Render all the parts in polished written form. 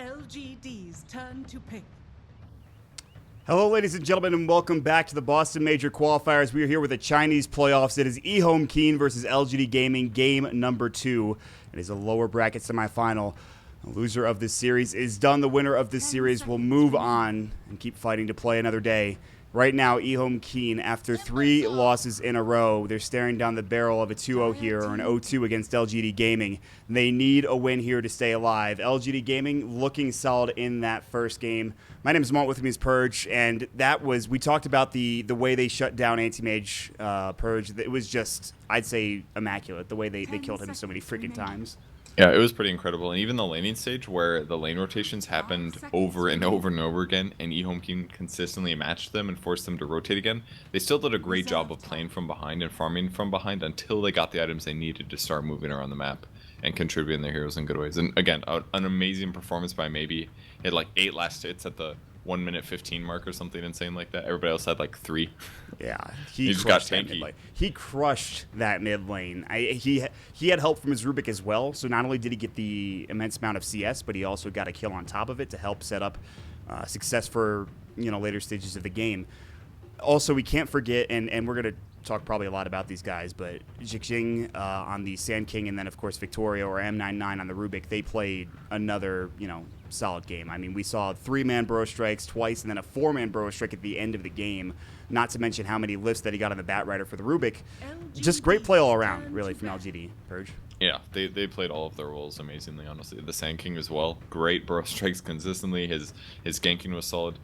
LGD's turn to pick. Hello, ladies and gentlemen, and welcome back to the Boston Major Qualifiers. We are here with the Chinese playoffs. It is EHOME.K versus LGD Gaming, game number 2. It is a lower bracket semifinal. The loser of this series is done. The winner of this series will move on and keep fighting to play another day. Right now, EHOME.K, after 3 losses in a row, they're staring down the barrel of a 2-0 here, or an 0-2 against LGD Gaming. They need a win here to stay alive. LGD Gaming looking solid in that first game. My name is Mont, with me is Purge, and that was, we talked about the way they shut down Anti-Mage Purge. It was just, I'd say, immaculate, the way they killed him so many freaking times. Yeah, it was pretty incredible. And even the laning stage where the lane rotations happened over and over and over again, and EHOME.K consistently matched them and forced them to rotate again, they still did a great job of playing from behind and farming from behind until they got the items they needed to start moving around the map and contributing their heroes in good ways. And again, an amazing performance by Maybe. He had like 8 last hits at the 1:15 mark or something insane like that. Everybody else had like 3. Yeah, he just got tanky. He crushed that mid lane. He had help from his Rubik as well. So not only did he get the immense amount of CS, but he also got a kill on top of it to help set up success for later stages of the game. Also, we can't forget, and we're gonna talk probably a lot about these guys, but Jixing on the Sand King, and then of course Victoria or M99 on the Rubik, they played another solid game. I mean, we saw 3-man Burrow Strikes twice and then a 4-man Burrow Strike at the end of the game, not to mention how many lifts that he got on the Bat Rider for the Rubik. Just great play all around, really, from LGD. Purge. Yeah, they played all of their roles amazingly, honestly. The Sand King as well, great Burrow Strikes consistently. His ganking was solid.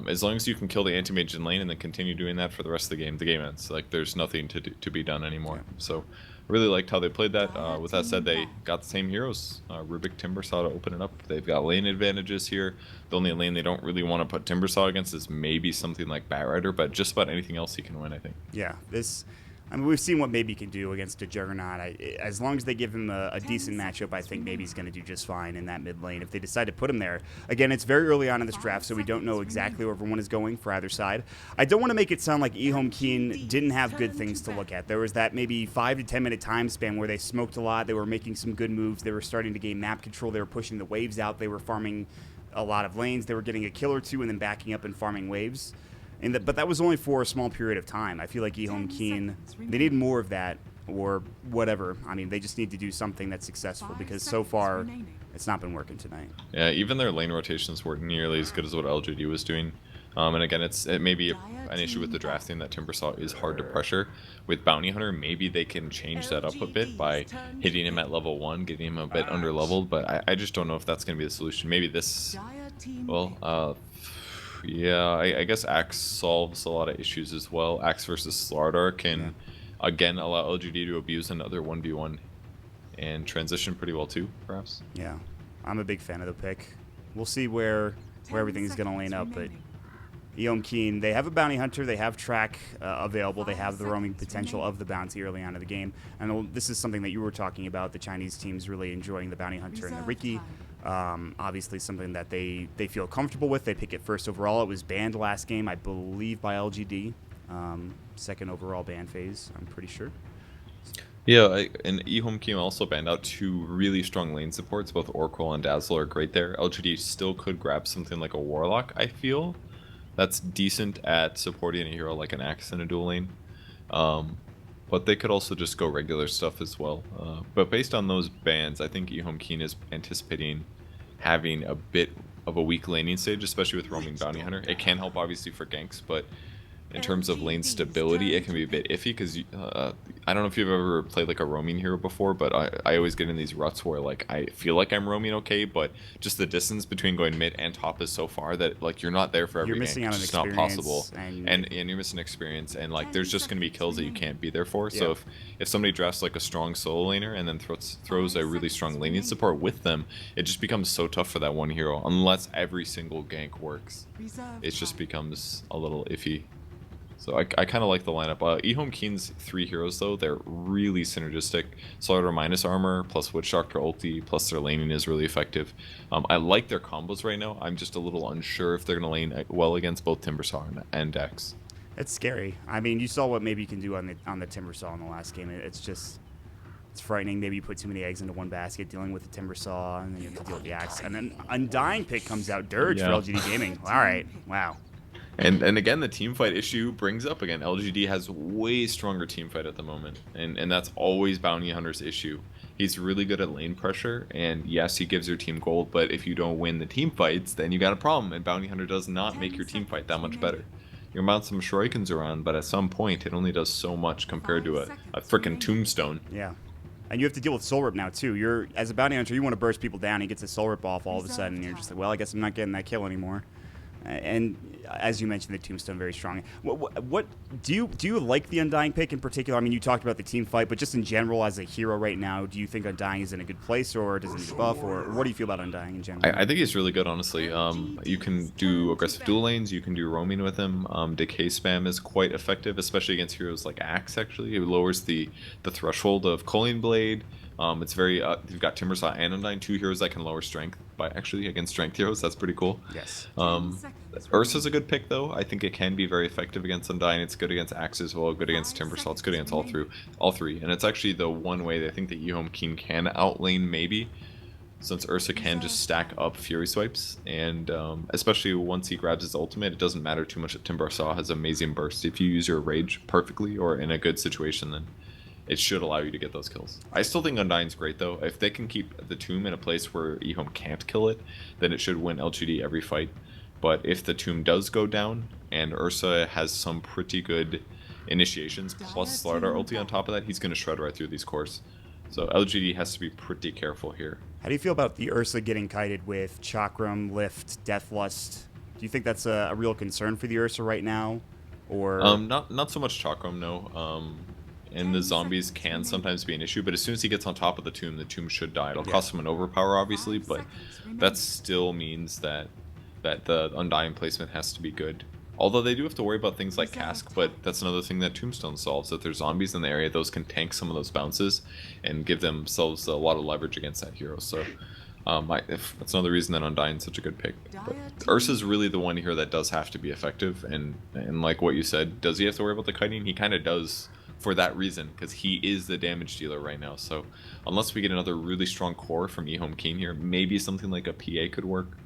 As long as you can kill the anti-mage in lane and then continue doing that for the rest of the game ends. Like, there's nothing to be done anymore. Yeah. So, really liked how they played that. With that said, they got the same heroes. Rubik, Timbersaw to open it up. They've got lane advantages here. The only lane they don't really want to put Timbersaw against is maybe something like Bat Rider, but just about anything else he can win, I think. Yeah, I mean, we've seen what Maybe can do against a Juggernaut. As long as they give him a decent matchup, I think Maybe's going to do just fine in that mid lane if they decide to put him there. Again, it's very early on in this draft, so we don't know exactly where everyone is going for either side. I don't want to make it sound like EHOME.K didn't have good things to look at. There was that maybe 5 to 10 minute time span where they smoked a lot. They were making some good moves. They were starting to gain map control. They were pushing the waves out. They were farming a lot of lanes. They were getting a kill or 2 and then backing up and farming waves. But that was only for a small period of time. I feel like EHOME.K, they need more of that or whatever. I mean, they just need to do something that's successful because so far it's not been working tonight. Yeah, even their lane rotations weren't nearly as good as what LGD was doing. And again, it may be an issue with the drafting that Timbersaw is hard to pressure. With Bounty Hunter, maybe they can change that up a bit by hitting him at level 1, getting him a bit under-leveled, but I just don't know if that's going to be the solution. Maybe this, well, yeah, I guess Axe solves a lot of issues as well. Axe versus Slardar can, again, allow LGD to abuse another 1v1 and transition pretty well too, perhaps. Yeah, I'm a big fan of the pick. We'll see where everything is going to lane up, but EHOME.K, they have a Bounty Hunter, they have Track available, they have the roaming potential of the Bounty early on in the game. And this is something that you were talking about, the Chinese team's really enjoying the Bounty Hunter and the Riki. Obviously something that they feel comfortable with. They pick it first overall. It was banned last game, I believe, by LGD. Second overall ban phase, I'm pretty sure. Yeah, and EHOME.K also banned out 2 really strong lane supports. Both Oracle and Dazzle are great there. LGD still could grab something like a Warlock, I feel. That's decent at supporting a hero like an Axe in a dual lane. But they could also just go regular stuff as well. But based on those bans, I think EHOME.K is anticipating having a bit of a weak laning stage, especially with roaming Bounty Hunter. It can help obviously for ganks, but in terms of lane stability, it can be a bit iffy because I don't know if you've ever played like a roaming hero before, but I always get in these ruts where like I feel like I'm roaming okay, but just the distance between going mid and top is so far that like you're not there for every gank. It's just not possible, and you're missing experience, and like there's just gonna be kills that you can't be there for. So if somebody drafts like a strong solo laner and then throws a really strong laning support with them, it just becomes so tough for that one hero unless every single gank works. It just becomes a little iffy. So I kind of like the lineup. EHOME.K's 3 heroes, though, they're really synergistic. Slardar minus armor, plus Witch Doctor ulti, plus their laning is really effective. I like their combos right now. I'm just a little unsure if they're going to lane well against both Timbersaw and Dex. It's scary. I mean, you saw what maybe you can do on the Timbersaw in the last game. It's It's frightening. Maybe you put too many eggs into one basket, dealing with the timber saw, and then you have to deal with the axe. And then Undying pick comes out, Dirge for LGD Gaming. All right, wow. And again, the team fight issue brings up again. LGD has way stronger team fight at the moment, and that's always Bounty Hunter's issue. He's really good at lane pressure, and yes, he gives your team gold, but if you don't win the team fights, then you got a problem, and Bounty Hunter does not make your team fight that much better. You mount some shurikens around, but at some point, it only does so much compared to a frickin' tombstone. Yeah. And you have to deal with Soul Rip now, too. As a Bounty Hunter, you want to burst people down. He gets a Soul Rip off all of a sudden, and you're just like, well, I guess I'm not getting that kill anymore. And as you mentioned, the Tombstone very strong. What do you like the Undying pick in particular? I mean, you talked about the team fight, but just in general, as a hero right now, do you think Undying is in a good place, or does it need a buff, or what do you feel about Undying in general? I think he's really good, honestly. You can do aggressive dual lanes, you can do roaming with him. Decay spam is quite effective, especially against heroes like Axe. Actually, it lowers the threshold of Culling Blade. It's very you've got Timbersaw and Undying, 2 heroes that can lower strength by actually against strength heroes. That's pretty cool. Yes. Ursa's a good pick though. I think it can be very effective against Undying. It's good against Axe as well, good against Timbersaw. It's good against all three. And it's actually the one way that I think that EHOME.K can outlane maybe, since Ursa can just stack up Fury Swipes, and especially once he grabs his ultimate, it doesn't matter too much that Timbersaw has amazing burst. If you use your Rage perfectly or in a good situation, then it should allow you to get those kills. I still think Undying's great though. If they can keep the tomb in a place where EHOME can't kill it, then it should win LGD every fight. But if the tomb does go down and Ursa has some pretty good initiations plus Slardar ulti on top of that, he's going to shred right through these cores. So LGD has to be pretty careful here. How do you feel about the Ursa getting kited with Chakram, Lift, Deathlust? Do you think that's a real concern for the Ursa right now? Or not so much Chakram, no. And the zombies can sometimes be an issue, but as soon as he gets on top of the tomb should die. It'll cost him an overpower, obviously, but that still means that the Undying placement has to be good. Although they do have to worry about things like Cask, but that's another thing that Tombstone solves. If there's zombies in the area, those can tank some of those bounces and give themselves a lot of leverage against that hero. So that's another reason that Undying's such a good pick. But Ursa's really the one here that does have to be effective, and like what you said, does he have to worry about the kiting? He kind of does, for that reason, because he is the damage dealer right now. So unless we get another really strong core from EHOME.K here, maybe something like a PA could work.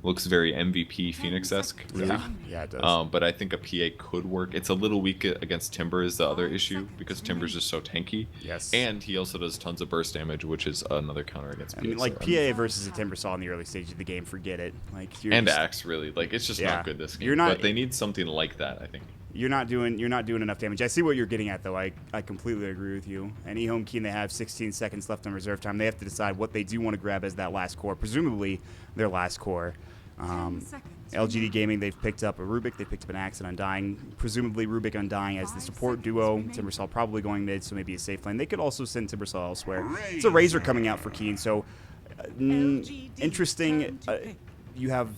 Looks very MVP Phoenix-esque, really. Yeah, it does. But I think a PA could work. It's a little weak against Timber is the other issue, because Timber's just so tanky. Yes. And he also does tons of burst damage, which is another counter against PA. I mean, like, PA versus a Timbersaw in the early stages of the game, forget it. Like, and Axe, really. Like, it's just not good this game. But they need something like that, I think. You're not doing enough damage. I see what you're getting at, though. I completely agree with you. And EHOME.K, they have 16 seconds left on reserve time. They have to decide what they do want to grab as that last core, presumably their last core. LGD Gaming, they've picked up a Rubik, they picked up an Axe and Undying. Presumably Rubik Undying as the support duo. Timbersaw probably going mid, so maybe a safe lane. They could also send Timbersaw elsewhere. It's a Razor coming out for Keen, so interesting. You have...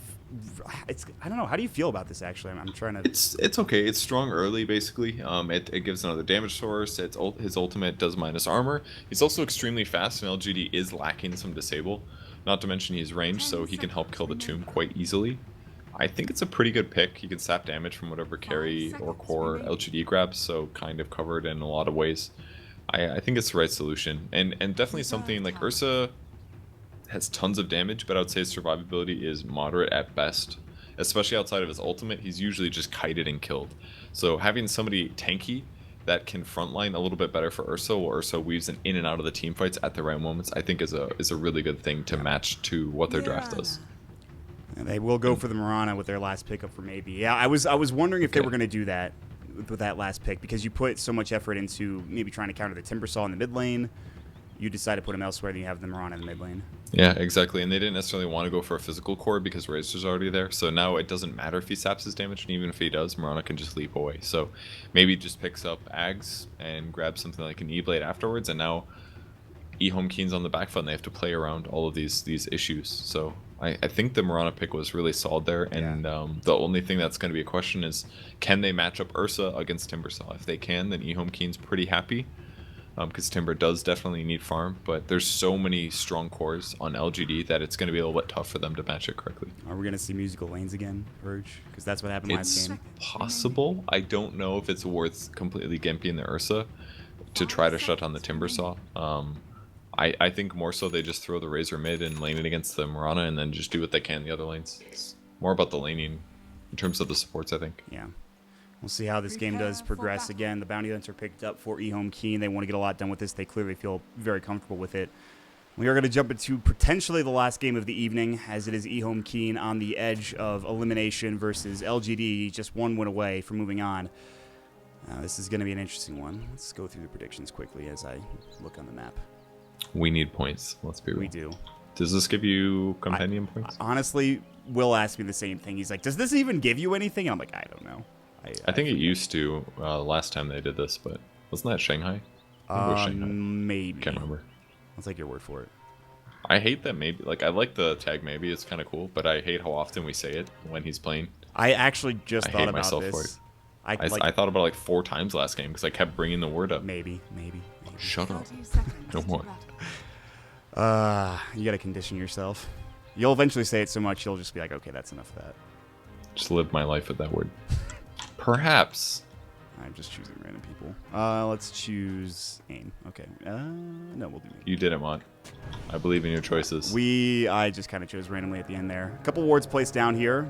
I don't know. How do you feel about this, actually? I'm trying to... It's okay. It's strong early, basically. It gives another damage source. His ultimate does minus armor. He's also extremely fast, and LGD is lacking some disable. Not to mention he's ranged, so he can help kill the tomb quite easily. I think it's a pretty good pick. He can sap damage from whatever carry or core LGD grabs, so kind of covered in a lot of ways. I think it's the right solution. And definitely something like Ursa has tons of damage, but I would say his survivability is moderate at best. Especially outside of his ultimate, he's usually just kited and killed. So having somebody tanky that can frontline a little bit better for Ursa, while Ursa weaves in and out of the team fights at the right moments, I think is a really good thing to match to what their draft does. And they will go for the Mirana with their last pickup for maybe. Yeah, I was wondering if they were going to do that with that last pick, because you put so much effort into maybe trying to counter the Timbersaw in the mid lane. You decide to put him elsewhere, then you have the Mirana in the mid lane. Yeah, exactly. And they didn't necessarily want to go for a physical core because Razor's already there. So now it doesn't matter if he saps his damage, and even if he does, Mirana can just leap away. So maybe he just picks up Ags and grabs something like an E-Blade afterwards, and now EHOME.K's on the back foot, and they have to play around all of these issues. So I think the Mirana pick was really solid there, and the only thing that's going to be a question is, can they match up Ursa against Timbersaw? If they can, then EHOME.K's pretty happy. Because Timber does definitely need farm, but there's so many strong cores on LGD that it's going to be a little bit tough for them to match it correctly. Are we going to see musical lanes again, Verge? Because that's what happened last game. It's possible. I don't know if it's worth completely gimping the Ursa. to try to shut down the Timber Saw. I think more so they just throw the Razor mid and lane it against the Mirana and then just do what they can in the other lanes. It's more about the laning in terms of the supports, I think. Yeah. We'll see how this game does progress. Again, the Bounty Hunter picked up for EHOME.K. They want to get a lot done with this. They clearly feel very comfortable with it. We are going to jump into potentially the last game of the evening, as it is EHOME.K on the edge of elimination versus LGD, just one win away from moving on. This is going to be an interesting one. Let's go through the predictions quickly as I look on the map. We need points. Let's be real. We do. Does this give you compendium points? Honestly, Will asked me the same thing. He's like, does this even give you anything? And I'm like, I don't know. I think it used to last time they did this, but wasn't that Shanghai? I think it was Shanghai. Maybe. Can't remember. I'll take your word for it. I hate that maybe. Like, I like the tag maybe. It's kind of cool, but I hate how often we say it when he's playing. I actually just thought about myself this. for it. I thought about it like 4 times last game because I kept bringing the word up. Maybe. Shut up. No more. You got to condition yourself. You'll eventually say it so much, you'll just be like, okay, that's enough of that. Just live my life with that word. Perhaps. I'm just choosing random people. Let's choose AIM. Okay. No, we'll do me. You did it, Mont. I believe in your choices. I just kind of chose randomly at the end there. A couple wards placed down here.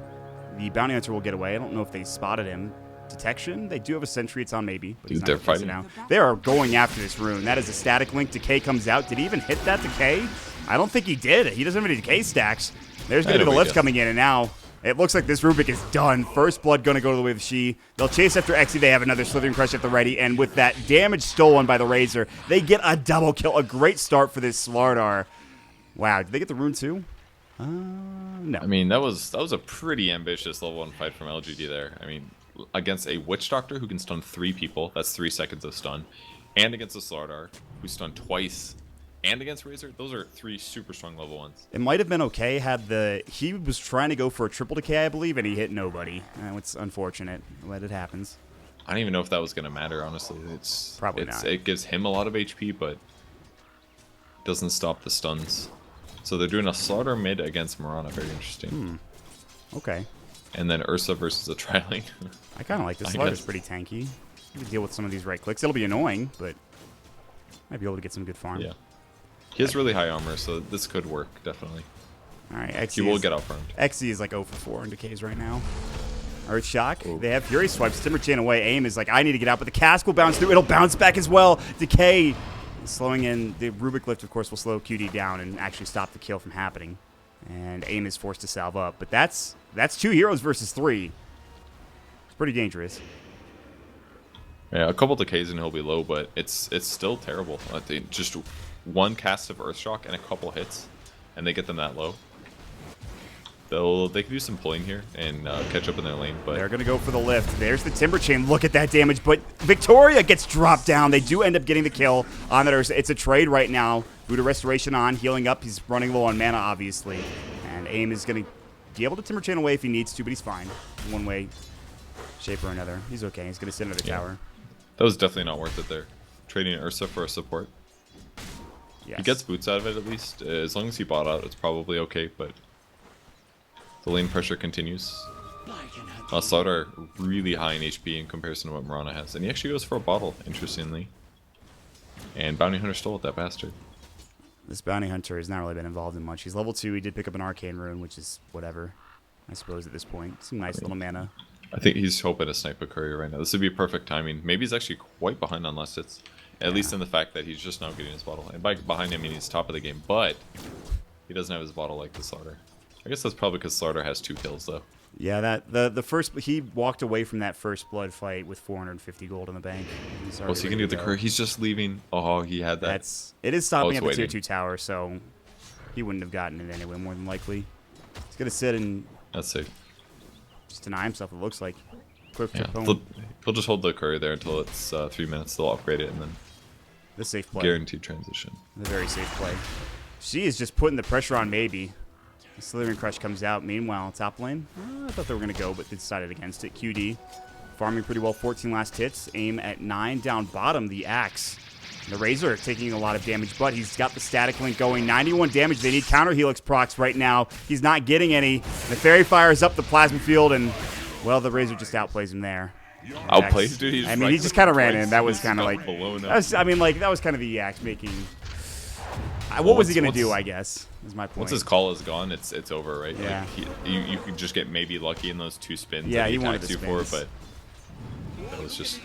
The Bounty Hunter will get away. I don't know if they spotted him. Detection. They do have a sentry. It's on maybe. But Dude, they're fighting now. They are going after this rune. That is a static link. Decay comes out. Did he even hit that Decay? I don't think he did. He doesn't have any Decay stacks. There's going to be the lift coming in, and now it looks like this Rubik is done. First blood going to go to the way of She. They'll chase after Exy. They have another Slithering Crush at the ready, and with that damage stolen by the Razor, they get a double kill. A great start for this Slardar. Wow, did they get the rune too? No. I mean, that was a pretty ambitious level 1 fight from LGD there. I mean, against a Witch Doctor who can stun 3 people, that's 3 seconds of stun, and against a Slardar who stunned twice, and against Razor, those are 3 super strong level 1s. It might have been okay had he was trying to go for a triple decay, I believe, and he hit nobody. It's unfortunate, but it happens. I don't even know if that was going to matter, honestly. Probably not. It gives him a lot of HP, but doesn't stop the stuns. So they're doing a Slaughter mid against Mirana, very interesting. Okay. And then Ursa versus a Triling. I kind of like this. Slaughter's pretty tanky. You can deal with some of these right clicks. It'll be annoying, but might be able to get some good farm. Yeah. He has really high armor, so this could work, definitely. All right, he will get out farmed. Xy is like 0 for 4 in decays right now. Earth Shock. Ooh. They have Fury Swipes. Timber Chain away. AIM is like, I need to get out, but the cask will bounce through. It'll bounce back as well. Decay slowing in. The Rubik Lift, of course, will slow QD down and actually stop the kill from happening. And AIM is forced to salve up. But that's 2 heroes versus 3. It's pretty dangerous. Yeah, a couple decays and he'll be low, but it's still terrible. Just one cast of Earthshock and a couple hits, and they get them that low. They can do some pulling here and catch up in their lane, but they're gonna go for the lift. There's the Timber Chain. Look at that damage, but Victoria gets dropped down. They do end up getting the kill on that. It's a trade right now. Buddha Restoration on, healing up. He's running low on mana, obviously, and AIM is gonna be able to Timber Chain away if he needs to, but he's fine. One way, shape or another. He's okay. He's gonna sit under the tower. That was definitely not worth it there. Trading Ursa for a support. Yes. He gets boots out of it at least. As long as he bought out, it's probably okay, but the lane pressure continues. Slardar really high in HP in comparison to what Mirana has. And he actually goes for a bottle, interestingly. And Bounty Hunter stole it, that bastard. This Bounty Hunter has not really been involved in much. He's level 2. He did pick up an Arcane Rune, which is whatever, I suppose, at this point. Some nice little mana. I think he's hoping to snipe a courier right now. This would be perfect timing. Maybe he's actually quite behind on last hits. At least in the fact that he's just now getting his bottle. And by behind him, he's top of the game. But he doesn't have his bottle like the Slardar. I guess that's probably because Slardar has 2 kills, though. Yeah, the first he walked away from that first blood fight with 450 gold in the bank. Oh, so he can get the courier. He's just leaving. Oh, he had that. It is stopping at the tier 2 tower, so he wouldn't have gotten it anyway, more than likely. He's gonna sit and that's safe. Just deny himself. It looks like. Yeah, he'll just hold the courier there until it's 3 minutes. They'll upgrade it and then the safe play. Guaranteed transition. The very safe play. She is just putting the pressure on maybe. The Slithering Crush comes out. Meanwhile, top lane. I thought they were going to go, but they decided against it. QD farming pretty well. 14 last hits. AIM at 9. Down bottom, the Axe. The Razor taking a lot of damage, but he's got the static link going. 91 damage. They need counter Helix procs right now. He's not getting any. The Fairy fires up the Plasma Field, and, well, the Razor just outplays him there. Outplayed, dude. He I mean, he just kind of ran in. That was kind of like, blown up. that was kind of the Axe making. What was he gonna do? I guess is my point. Once his call is gone, it's over, right? Yeah. Like you could just get maybe lucky in those 2 spins. Yeah, that he wanted attacks the you for, spins. but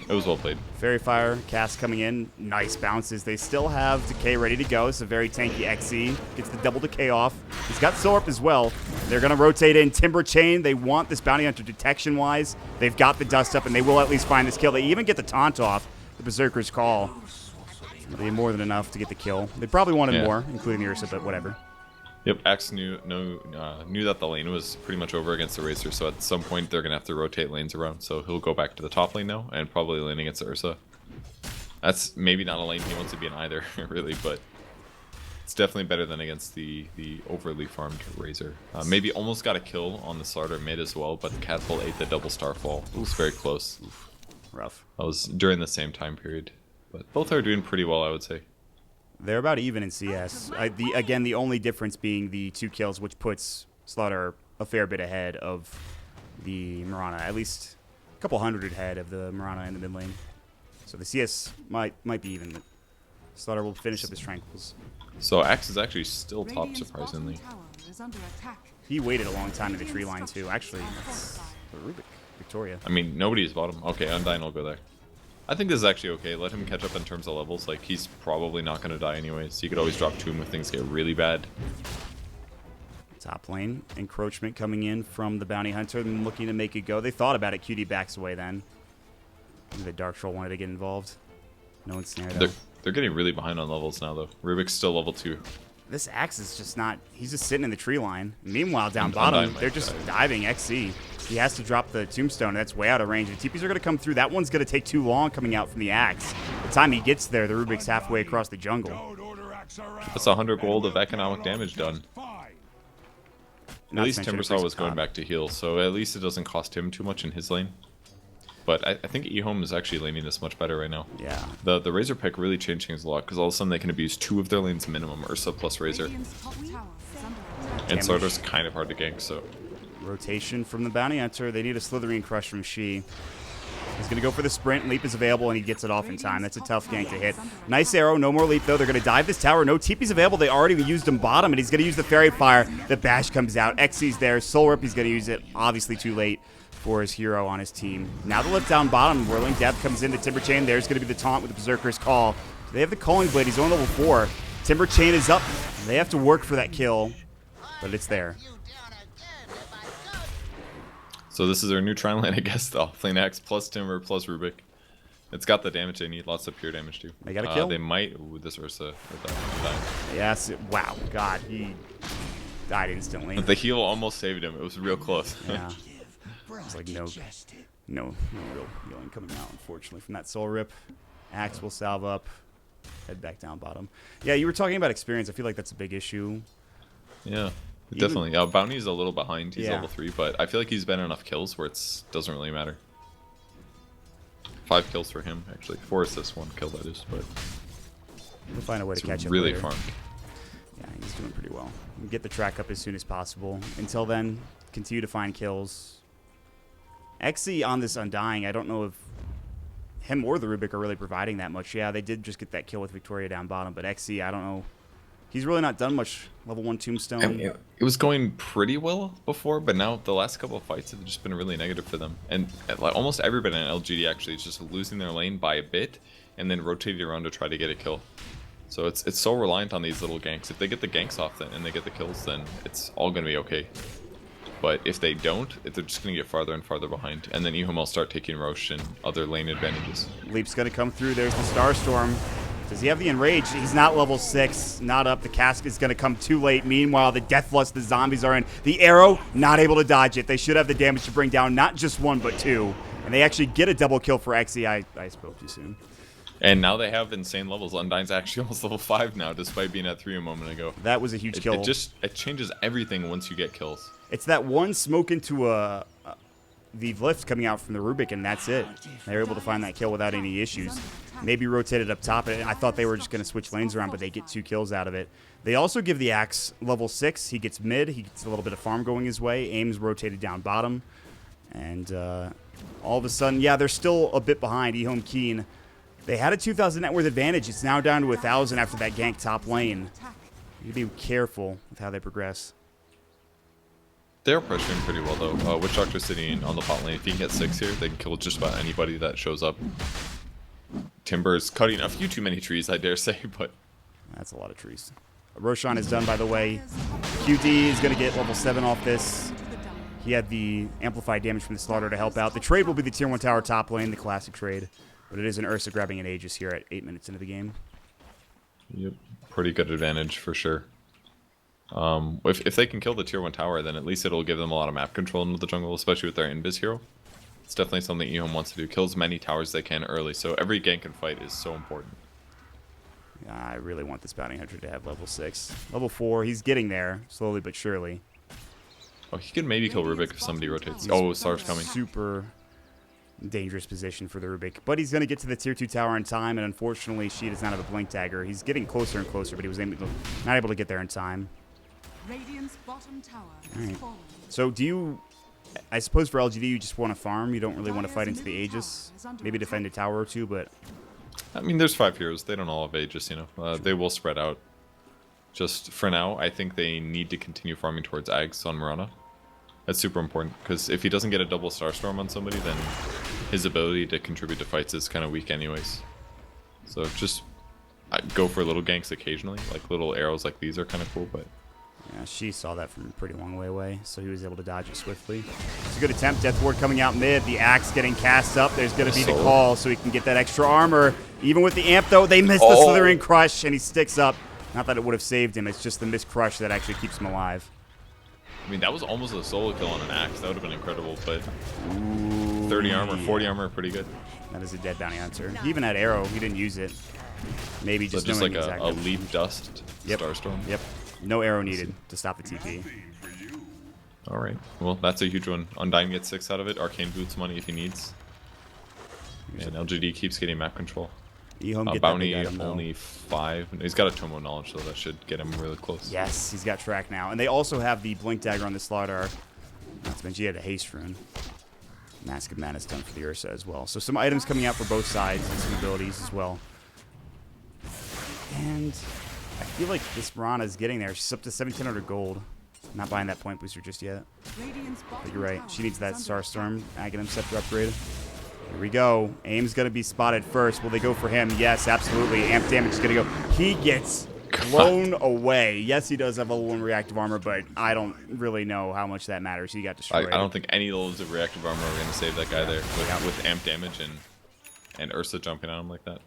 it was well played. Fairy Fire, cast coming in, nice bounces. They still have Decay ready to go. It's a very tanky XC. Gets the double Decay off. He's got Sorp as well. They're going to rotate in Timber Chain. They want this Bounty Hunter detection-wise. They've got the dust up, and they will at least find this kill. They even get the taunt off, the Berserker's Call. They more than enough to get the kill. They probably wanted more, including the Ursa, but whatever. Yep, Axe knew that the lane was pretty much over against the Racer, so at some point they're going to have to rotate lanes around. So he'll go back to the top lane now and probably lane against the Ursa. That's maybe not a lane he wants to be in either, really, but it's definitely better than against the overly farmed Razor. Maybe almost got a kill on the starter mid as well, but the Catapult ate the double Starfall. It was very close. Oof. Rough. That was during the same time period. But both are doing pretty well, I would say. They're about even in CS. Again, the only difference being the 2 kills, which puts Slaughter a fair bit ahead of the Mirana. At least a couple hundred ahead of the Mirana in the mid lane. So the CS might be even. But Slaughter will finish up his Tranquils. So Axe is actually still top, surprisingly. He waited a long time in the tree line, too. Actually, that's the Rubik. Victoria. I mean, nobody's bottom. Okay, Undyne will go there. I think this is actually okay. Let him catch up in terms of levels. Like, he's probably not going to die anyways. So you could always drop Tomb if things get really bad. Top lane. Encroachment coming in from the Bounty Hunter and looking to make it go. They thought about it. QD backs away then. The Dark Troll wanted to get involved. No one snared him. They're getting really behind on levels now, though. Rubik's still level 2. This Axe is just not... He's just sitting in the tree line. Meanwhile, down bottom, they're just diving XC. He has to drop the Tombstone, and that's way out of range. The TPs are going to come through. That one's going to take too long coming out from the Axe. By the time he gets there, the Rubik's halfway across the jungle. That's 100 gold of economic damage done. At least Timbersaw was going back to heal, so at least it doesn't cost him too much in his lane. But I think EHOME is actually laning this much better right now. Yeah. The Razor pick really changed things a lot, because all of a sudden they can abuse 2 of their lanes minimum, Ursa plus Razor. And Sardar's kind of hard to gank, so... Rotation from the Bounty Hunter. They need a Slithering Crush from Shi. He's going to go for the sprint. Leap is available, and he gets it off in time. That's a tough gank to hit. Nice arrow. No more leap, though. They're going to dive this tower. No TP's available. They already used him bottom, and he's going to use the Fairy Fire. The Bash comes out. XC's there. Soul Rip, he's going to use it. Obviously too late for his hero on his team. Now the lift down bottom. Whirling Death comes into Timber Chain. There's going to be the taunt with the Berserker's Call. They have the Calling Blade. He's on level 4. Timber Chain is up. They have to work for that kill, but it's there. So this is our new Trine lane, I guess, the offlane Axe plus Timber plus Rubik. It's got the damage they need, lots of pure damage too. They got a kill. They might, ooh, this Ursa, Yes, wow, God, he died instantly. The heal almost saved him, it was real close. Yeah. It's like no real healing coming out, unfortunately, from that Soul Rip. Axe will salve up, head back down bottom. Yeah, you were talking about experience. I feel like that's a big issue. Yeah. Definitely. Bounty's a little behind. He's level 3, but I feel like he's been enough kills where it doesn't really matter. 5 kills for him, actually. 4 assists, 1 kill, that is. But we'll find a way to catch him really later. farmed. Yeah, he's doing pretty well. We'll get the track up as soon as possible. Until then, continue to find kills. XC on this Undying, I don't know if him or the Rubik are really providing that much. Yeah, they did just get that kill with Victoria down bottom, but XC, I don't know. He's really not done much. Level 1 Tombstone. I mean, it was going pretty well before, but now the last couple of fights have just been really negative for them. And like almost everybody in LGD actually is just losing their lane by a bit and then rotating around to try to get a kill. So it's so reliant on these little ganks. If they get the ganks off then and they get the kills, then it's all going to be okay. But if they don't, they're just going to get farther and farther behind. And then EHOME will start taking Roche and other lane advantages. Leap's going to come through. There's the Starstorm. Does he have the Enrage? He's not level 6. Not up. The cask is going to come too late. Meanwhile, the Deathlust, the zombies are in. The arrow, not able to dodge it. They should have the damage to bring down not just 1, but 2. And they actually get a double kill for XE. I spoke too soon. And now they have insane levels. Undyne's actually almost level 5 now, despite being at 3 a moment ago. That was a huge kill. It changes everything once you get kills. It's that one smoke into the lift coming out from the Rubik, and that's it. They were able to find that kill without any issues. Maybe rotated up top. I thought they were just going to switch lanes around, but they get 2 kills out of it. They also give the Axe level 6. He gets mid. He gets a little bit of farm going his way. Aim's rotated down bottom. And all of a sudden, yeah, they're still a bit behind EHOME.K. They had a 2,000 net worth advantage. It's now down to 1,000 after that gank top lane. You need to be careful with how they progress. They're pressuring pretty well, though. Witch Doctor sitting on the bot lane. If he can get 6 here, they can kill just about anybody that shows up. Timber's cutting a few too many trees, I dare say, but... That's a lot of trees. Roshan is done, by the way. QD is going to get level 7 off this. He had the amplified damage from the Slaughter to help out. The trade will be the tier 1 tower top lane, the classic trade. But it is an Ursa grabbing an Aegis here at 8 minutes into the game. Yep, pretty good advantage for sure. If they can kill the tier 1 tower, then at least it'll give them a lot of map control into the jungle, especially with their invis hero. It's definitely something EHOME wants to do. Kill as many towers as they can early, so every gank and fight is so important. Yeah, I really want this bounty hunter to have level 6. Level 4, he's getting there, slowly but surely. Oh, he could maybe kill Rubik if somebody rotates. Oh, Star's coming. Super dangerous position for the Rubik. But he's going to get to the tier 2 tower in time, and unfortunately, she does not have a blink dagger. He's getting closer and closer, but he was not able to get there in time. Radiant's bottom tower All right. fallen. So do you... I suppose for LGD, you just want to farm. You don't really want to fight into the Aegis. Maybe defend a tower or two, but... I mean, there's 5 heroes. They don't all have Aegis, you know. They will spread out. Just for now, I think they need to continue farming towards Ags on Mirana. That's super important, because if he doesn't get a double Starstorm on somebody, then his ability to contribute to fights is kind of weak anyways. So just go for little ganks occasionally. Like little arrows like these are kind of cool, but... Yeah, she saw that from a pretty long way away, so he was able to dodge it swiftly. It's a good attempt. Death Ward coming out mid. The axe getting cast up. There's going to be the call so he can get that extra armor. Even with the amp, though, they missed the Slithering Crush, and he sticks up. Not that it would have saved him. It's just the missed crush that actually keeps him alive. I mean, that was almost a solo kill on an axe. That would have been incredible, but 30 armor, 40 armor, pretty good. That is a dead bounty hunter. He even had arrow. He didn't use it. Maybe So just like knowing a leap dust Starstorm. Yep. No arrow needed to stop the TP. Alright. Well, that's a huge one. Undying gets 6 out of it. Arcane Boots money if he needs. And LGD keeps getting map control. EHOME Bounty only 5. He's got a Tomo knowledge, so that should get him really close. Yes, he's got track now. And they also have the Blink Dagger on the Slaughter. Not to mention he had a Haste Rune. Mask of Madness done for the Ursa as well. So some items coming out for both sides and some abilities as well. And I feel like this Rana is getting there. She's up to 1,700 gold. Not buying that point booster just yet. But you're right. She needs that Starstorm Aghanim Scepter upgrade. Here we go. Aim's going to be spotted first. Will they go for him? Yes, absolutely. Amp damage is going to go. He gets blown away. Yes, he does have level 1 reactive armor, but I don't really know how much that matters. He got destroyed. I don't think any levels of reactive armor are going to save that guy there with amp damage and Ursa jumping on him like that.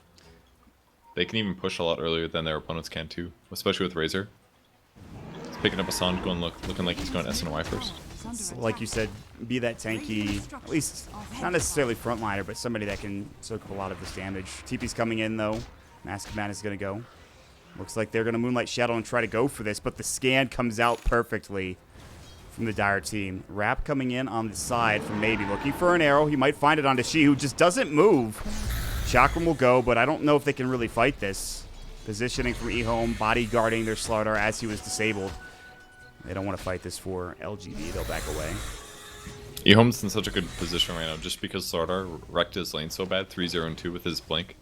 They can even push a lot earlier than their opponents can too, especially with Razor. He's picking up a sound, looking like he's going SNY first. Like you said, be that tanky, at least not necessarily frontliner, but somebody that can soak up a lot of this damage. TP's coming in though. Mask of Madness is going to go. Looks like they're going to Moonlight Shadow and try to go for this, but the scan comes out perfectly from the Dire team. Rap coming in on the side from Maybe, looking for an arrow. He might find it onto She, who just doesn't move. Chakram will go, but I don't know if they can really fight this. Positioning from EHOME, bodyguarding their Slaughter as he was disabled. They don't want to fight this for LGD. They'll back away. EHOME's in such a good position right now just because Slaughter wrecked his lane so bad, 3-0 and 2 with his blink.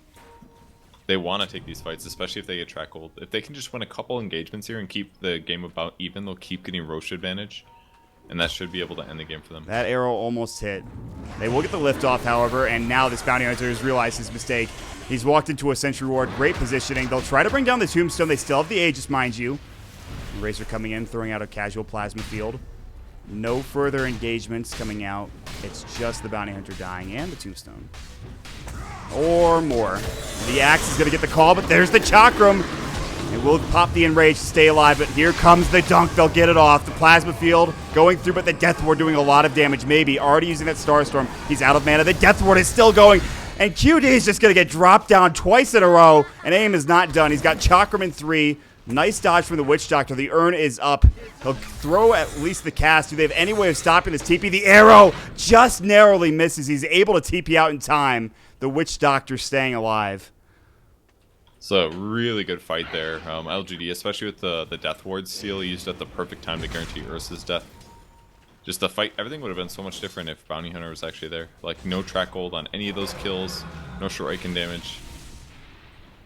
They want to take these fights, especially if they get track gold. If they can just win a couple engagements here and keep the game about even, they'll keep getting Roche advantage. And that should be able to end the game for them. That arrow almost hit. They will get the lift off, however, and now this bounty hunter has realized his mistake. He's walked into a Sentry Ward. Great positioning. They'll try to bring down the Tombstone. They still have the Aegis, mind you. Razor coming in, throwing out a casual plasma field. No further engagements coming out. It's just the bounty hunter dying and the Tombstone. Or more. The axe is going to get the call, but there's the Chakram. It will pop the Enrage to stay alive, but here comes the dunk. They'll get it off. The plasma field going through, but the Death Ward doing a lot of damage. Maybe already using that Starstorm. He's out of mana. The Death Ward is still going, and QD is just going to get dropped down twice in a row, and AIM is not done. He's got Chakram in 3. Nice dodge from the Witch Doctor. The urn is up. He'll throw at least the cast. Do they have any way of stopping this TP? The arrow just narrowly misses. He's able to TP out in time. The Witch Doctor staying alive. So really good fight there. LGD, especially with the Death Ward seal used at the perfect time to guarantee Ursa's death. Just the fight, everything would have been so much different if Bounty Hunter was actually there. Like, no track gold on any of those kills, no Shuriken damage.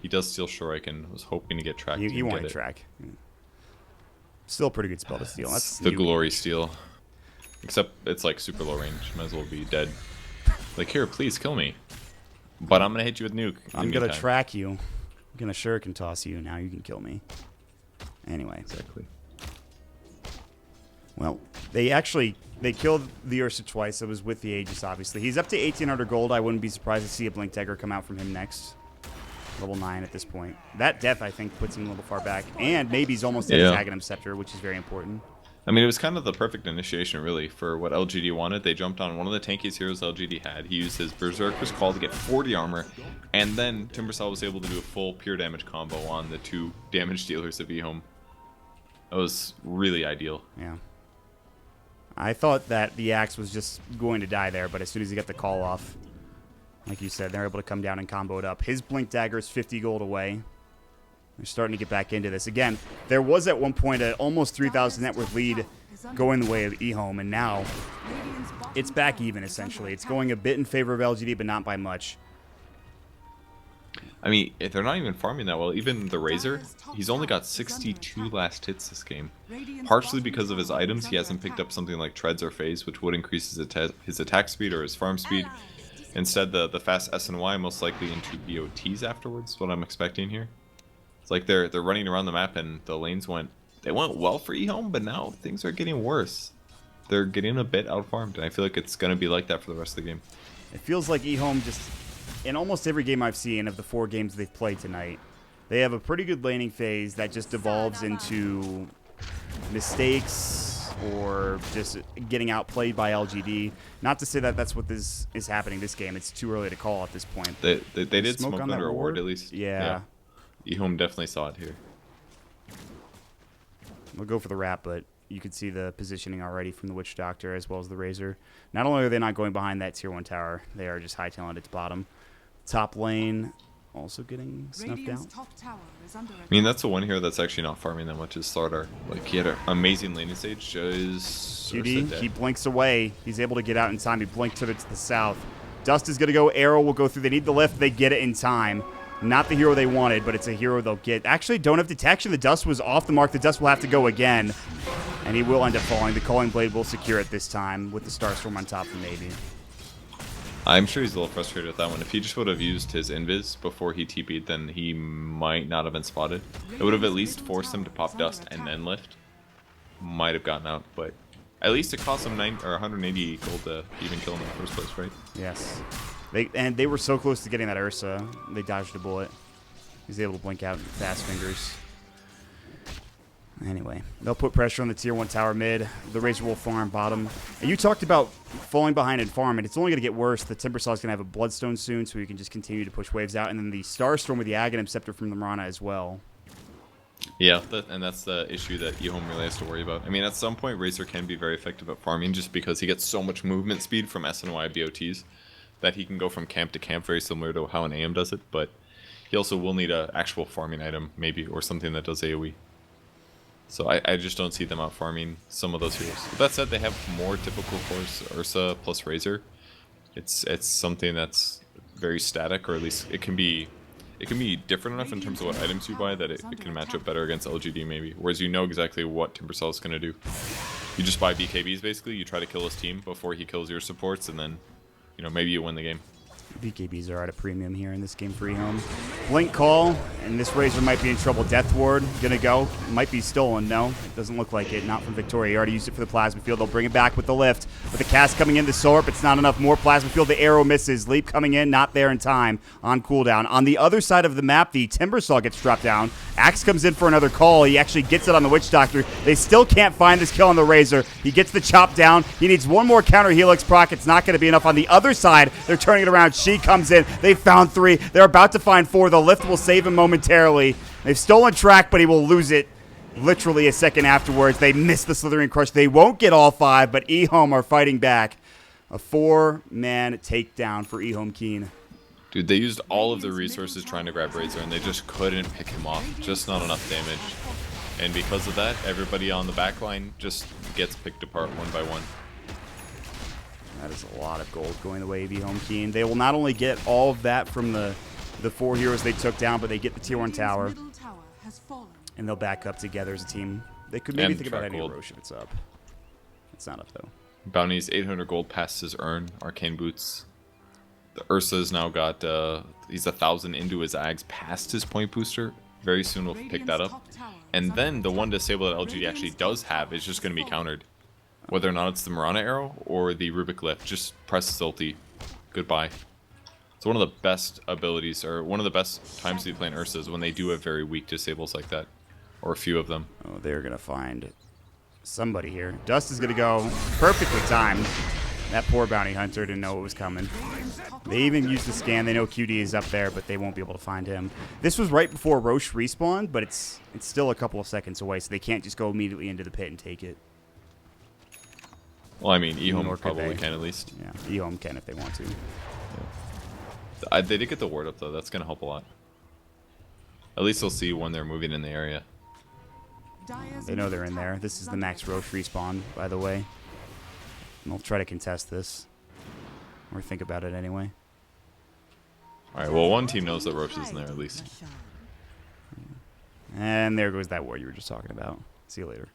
He does steal Shuriken. Was hoping to get tracked. You want to track. Still a pretty good spell to steal. That's the glory steal. Except it's like super low range. Might as well be dead. Like, here, please kill me. But I'm gonna hit you with nuke. I'm gonna track you. I'm gonna shuriken toss you. Now you can kill me. Anyway. Exactly. Well, they killed the Ursa twice. It was with the Aegis, obviously. He's up to 1,800 gold. I wouldn't be surprised to see a Blink Dagger come out from him next. Level 9 at this point. That death, I think, puts him a little far back. And maybe he's almost at his Aghanim Scepter, which is very important. I mean, it was kind of the perfect initiation, really, for what LGD wanted. They jumped on one of the tankiest heroes LGD had. He used his Berserker's Call to get 40 armor, and then Timbersaw was able to do a full pure damage combo on the 2 damage dealers of EHOME. That was really ideal. Yeah. I thought that the Axe was just going to die there, but as soon as he got the call off, like you said, they're able to come down and combo it up. His Blink Dagger is 50 gold away. They're starting to get back into this. Again, there was at one point an almost 3,000 net worth lead going the way of EHOME, and now it's back even, essentially. It's going a bit in favor of LGD, but not by much. I mean, if they're not even farming that well. Even the Razor, he's only got 62 last hits this game. Partially because of his items, he hasn't picked up something like Treads or Phase, which would increase his attack speed or his farm speed. Instead, the fast S and Y most likely into BOTs afterwards, what I'm expecting here. It's like they're running around the map and the lanes went well for EHOME, but now things are getting worse. They're getting a bit outfarmed, and I feel like it's going to be like that for the rest of the game. It feels like EHOME just, in almost every game I've seen of the 4 games they've played tonight, they have a pretty good laning phase that just devolves into mistakes or just getting outplayed by LGD. Not to say that that's what this is happening this game. It's too early to call at this point. They did smoke under a ward at least. Yeah. EHOME definitely saw it here. We'll go for the wrap, but you can see the positioning already from the Witch Doctor as well as the Razor. Not only are they not going behind that tier 1 tower, they are just hightailing its bottom. Top lane also getting snuffed out. I mean, that's the one hero that's actually not farming that much is Slardar. Like, he had an amazing laning stage. QD, he blinks away. He's able to get out in time. He blinked to the south. Dust is going to go. Arrow will go through. They need the lift. They get it in time. Not the hero they wanted, but it's a hero they'll get. Actually, don't have detection. The Dust was off the mark. The Dust will have to go again, and he will end up falling. The Calling Blade will secure it this time with the Starstorm on top of maybe. I'm sure he's a little frustrated with that one. If he just would have used his invis before he TP'd, then he might not have been spotted. It would have at least forced him to pop Dust and then lift. Might have gotten out, but at least it cost him 180 gold to even kill him in the first place, right? Yes. They were so close to getting that Ursa. They dodged a bullet. He's able to blink out fast fingers. Anyway, they'll put pressure on the tier 1 tower mid. The Razor will farm bottom. And you talked about falling behind and farm, and it's only going to get worse. The Timbersaw is going to have a Bloodstone soon, so he can just continue to push waves out. And then the Starstorm with the Aghanim Scepter from the Mirana as well. Yeah, and that's the issue that EHOME really has to worry about. I mean, at some point, Razor can be very effective at farming just because he gets so much movement speed from SNY BOTs that he can go from camp to camp, very similar to how an AM does it. But he also will need an actual farming item, maybe, or something that does AoE. So I just don't see them out farming some of those heroes. With that said, they have more typical cores, Ursa plus Razor. It's something that's very static, or at least it can be different enough in terms of what items you buy that it can match up better against LGD maybe. Whereas you know exactly what Timbersaw is going to do. You just buy BKBs basically, you try to kill his team before he kills your supports, and then, you know, maybe you win the game. BKBs are at a premium here in this game for EHOME. Blink call, and this Razor might be in trouble. Death Ward gonna go. Might be stolen. No, it doesn't look like it. Not from Victoria. He already used it for the Plasma Field. They'll bring it back with the lift. With the cast coming in, the Sorp, it's not enough. More Plasma Field. The arrow misses. Leap coming in, not there in time on cooldown. On the other side of the map, the Timbersaw gets dropped down. Axe comes in for another call. He actually gets it on the Witch Doctor. They still can't find this kill on the Razor. He gets the chop down. He needs one more counter Helix proc. It's not going to be enough. On the other side, they're turning it around. She comes in. They found 3. They're about to find 4. The lift will save him momentarily. They've stolen track, but he will lose it literally a second afterwards. They miss the Slithering Crush. They won't get all 5, but EHOME are fighting back. A 4-man takedown for EHOME.K. Dude, they used all of their resources trying to grab Razor, and they just couldn't pick him off. Just not enough damage. And because of that, everybody on the back line just gets picked apart one by one. That is a lot of gold going the way of EHOME.K. They will not only get all of that from the 4 heroes they took down, but they get the tier 1 tower. Middle tower has fallen. And they'll back up together as a team. They could maybe And think about track any gold. Roche if it's up. It's not up, though. Bounty's 800 gold past his urn. Arcane boots. The Ursa's now got, he's 1,000 into his Ags past his point booster. Very soon we'll pick that up. And then the one disable that LGD actually does have is just going to be countered. Whether or not it's the Mirana arrow or the Rubik lift, just press his ulti. Goodbye. It's one of the best abilities, or one of the best times to be playing Ursa is when they do have very weak disables like that. Or a few of them. Oh, they're going to find somebody here. Dust is going to go perfectly timed. That poor bounty hunter didn't know what was coming. They even used the scan. They know QD is up there, but they won't be able to find him. This was right before Roche respawned, but it's still a couple of seconds away, so they can't just go immediately into the pit and take it. Well, I mean, Nor EHOME could probably they. can at least. Yeah, EHOME can if they want to. They did get the ward up, though. That's going to help a lot. At least they'll see when they're moving in the area. They know they're in there. This is the max Roche respawn, by the way. And they'll try to contest this. Or think about it anyway. Alright, well, one team knows that Roche is in there at least. And there goes that war you were just talking about. See you later.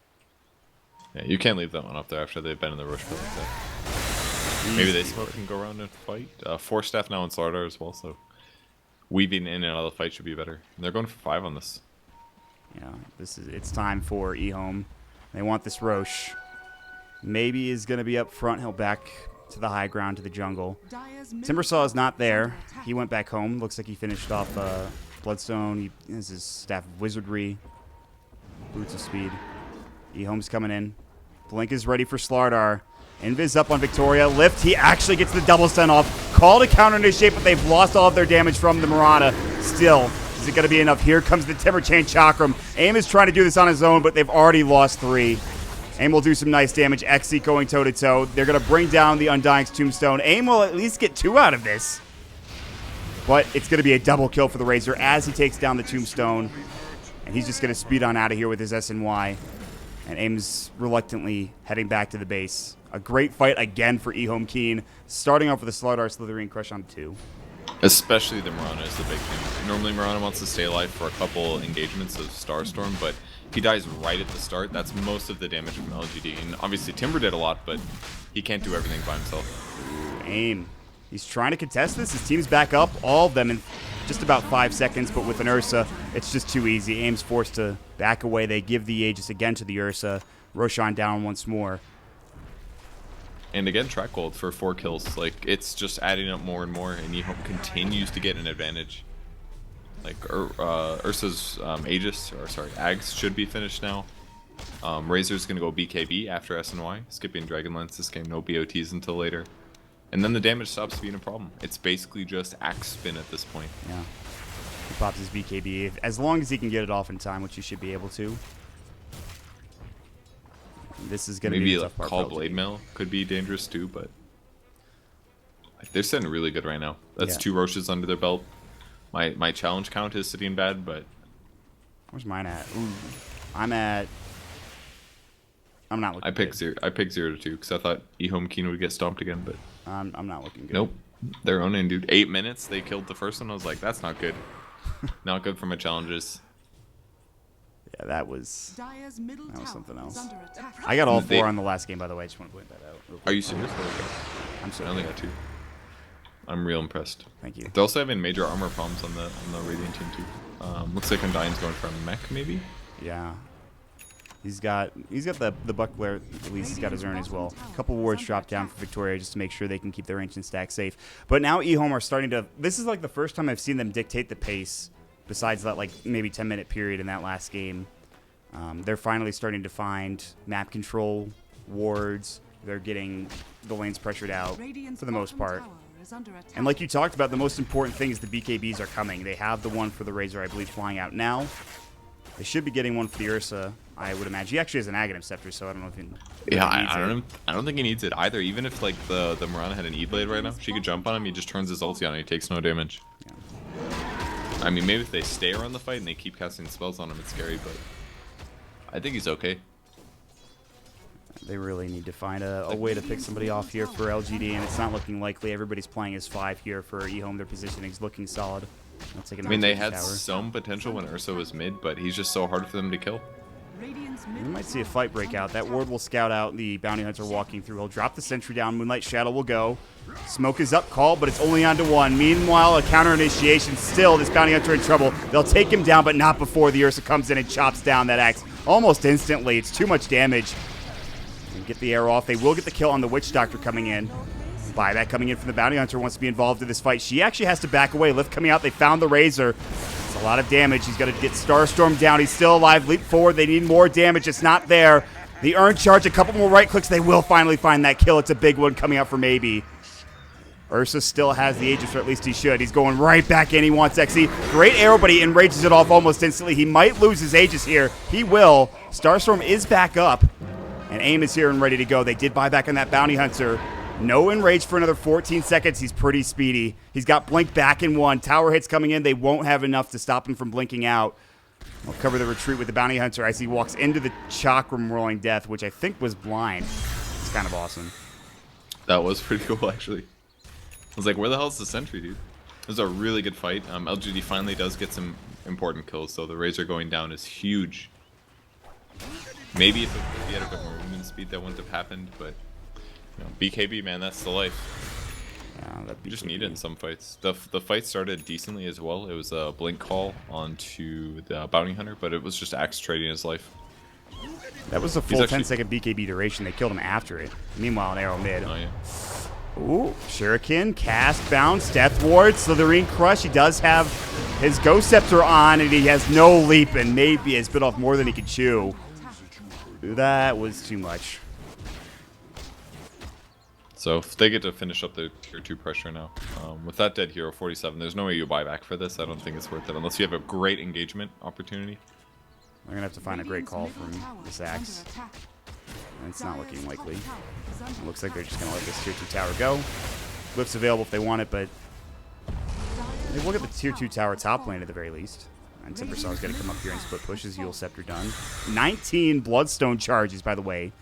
Yeah, you can't leave that one up there after they've been in the Roche pit like that. Maybe they smoke and go around and fight. 4 staff now in Slardar as well, so weaving in and out of the fight should be better. And they're going for 5 on this. Yeah, it's time for EHOME. They want this Roche. Maybe is going to be up front. He'll back to the high ground to the jungle. Timbersaw is not there. He went back home. Looks like he finished off Bloodstone. He has his Staff of Wizardry. Boots of Speed. EHOME's coming in. Blink is ready for Slardar. Invis up on Victoria. Lift. He actually gets the double stun off. Call to counter into shape, but they've lost all of their damage from the Mirana. Still, is it going to be enough? Here comes the Timber Chain Chakram. AIM is trying to do this on his own, but they've already lost 3. AIM will do some nice damage. Exi going toe-to-toe. They're going to bring down the Undying's Tombstone. AIM will at least get 2 out of this. But it's going to be a double kill for the Razor as he takes down the Tombstone. And he's just going to speed on out of here with his SNY. And AIM's reluctantly heading back to the base. A great fight again for EHOME.K. Starting off with a Slardar Slithering Crush on 2. Especially the Mirana is the big thing. Normally Mirana wants to stay alive for a couple engagements of Starstorm, but if he dies right at the start, that's most of the damage from LGD. And obviously Timber did a lot, but he can't do everything by himself. AIM. He's trying to contest this. His team's back up, all of them in just about 5 seconds, but with an Ursa, it's just too easy. AIM's forced to back away. They give the Aegis again to the Ursa. Roshan down once more. And again, track gold for 4 kills. Like, it's just adding up more and more, and EHOME continues to get an advantage. Like, Ursa's Aegis, or sorry, Ags should be finished now. Razor's going to go BKB after SNY, skipping Dragonlance this game, no BOTs until later. And then the damage stops being a problem. It's basically just axe spin at this point. Yeah. He pops his BKB. As long as he can get it off in time, which he should be able to. This is going to be a tough part. Maybe like call Blade Mail could be dangerous too, but they're sitting really good right now. That's 2 Roches under their belt. My challenge count is sitting bad, but where's mine at? Ooh, I'm at. I'm not looking. I picked 0 to 2 because I thought EHOME.K would get stomped again, but I'm not looking good. Nope, they're owning, dude. 8 minutes they killed the first one. I was like, that's not good. Not good for my challenges. Yeah, that was something else. I I got all 4 on the last game, by the way. I just want to point that out. Are you serious? I'm I sorry. only got 2. I'm real impressed. Thank you. They're also having major armor problems on the Radiant team too. Looks like Undying's going for a mech maybe. Yeah. He's got the buckler. At least he's got his urn as well. A couple wards dropped down for Victoria just to make sure they can keep their ancient stack safe. But now EHOME are starting to. This is like the first time I've seen them dictate the pace. Besides that, like maybe 10-minute period in that last game, they're finally starting to find map control wards. They're getting the lanes pressured out for the most part. And like you talked about, the most important thing is the BKBs are coming. They have the one for the Razor, I believe, flying out now. They should be getting one for the Ursa, I would imagine. He actually has an Aghanim Scepter, so I don't know if he needs I don't think he needs it either. Even if like the Mirana had an E-Blade right now, she could jump on him, he just turns his ulti on and he takes no damage. Yeah. I mean, maybe if they stay around the fight and they keep casting spells on him, it's scary, but I think he's okay. They really need to find a way to pick somebody off here for LGD, and it's not looking likely. Everybody's playing as 5 here for EHOME. Their positioning is looking solid. I mean, they had some potential when Ursa was mid, but he's just so hard for them to kill. We might see a fight break out. That ward will scout out the bounty hunter walking through. He'll drop the sentry down. Moonlight Shadow will go. Smoke is up, called, but it's only on to 1. Meanwhile, a counter initiation. Still, this bounty hunter in trouble. They'll take him down, but not before the Ursa comes in and chops down that axe almost instantly. It's too much damage. And get the arrow off. They will get the kill on the Witch Doctor coming in. Buyback coming in from the bounty hunter wants to be involved in this fight. She actually has to back away. Lift coming out. They found the Razor. It's a lot of damage. He's got to get Starstorm down. He's still alive. Leap forward. They need more damage. It's not there. The Urn charge. A couple more right clicks. They will finally find that kill. It's a big one coming out for Maybe. Ursa still has the Aegis, or at least he should. He's going right back in. He wants XE. Great arrow, but he enrages it off almost instantly. He might lose his Aegis here. He will. Starstorm is back up. And aim is here and ready to go. They did buy back on that bounty hunter. No enrage for another 14 seconds. He's pretty speedy. He's got blink back in 1. Tower hits coming in. They won't have enough to stop him from blinking out. We'll cover the retreat with the bounty hunter as he walks into the Chakram Rolling Death, which I think was blind. It's kind of awesome. That was pretty cool, actually. I was like, where the hell is the sentry, dude? It was a really good fight. LGD finally does get some important kills, so the Razor going down is huge. Maybe if he had a bit more movement speed, that wouldn't have happened, but you know, BKB, man, that's the life. Yeah, You just need it in some fights. The fight started decently as well. It was a blink call onto the bounty hunter, but it was just axe trading his life. That was a full 10-second BKB duration. They killed him after it. Meanwhile, an arrow mid. Oh, yeah. Ooh, Shuriken, cast, bounce, Death Ward, Slitherine Crush. He does have his Ghost Scepter on, and he has no leap, and maybe has bit off more than he could chew. That was too much. So if they get to finish up the tier 2 pressure now. With that dead hero 47, there's no way you buy back for this. I don't think it's worth it unless you have a great engagement opportunity. They're going to have to find a great call from this axe. And it's not looking likely. It looks like they're just going to let this tier 2 tower go. Lift's available if they want it, but they will get the tier 2 tower top lane at the very least. And Timbersaw's going to come up here and split pushes. Yule Scepter done. 19 Bloodstone charges, by the way.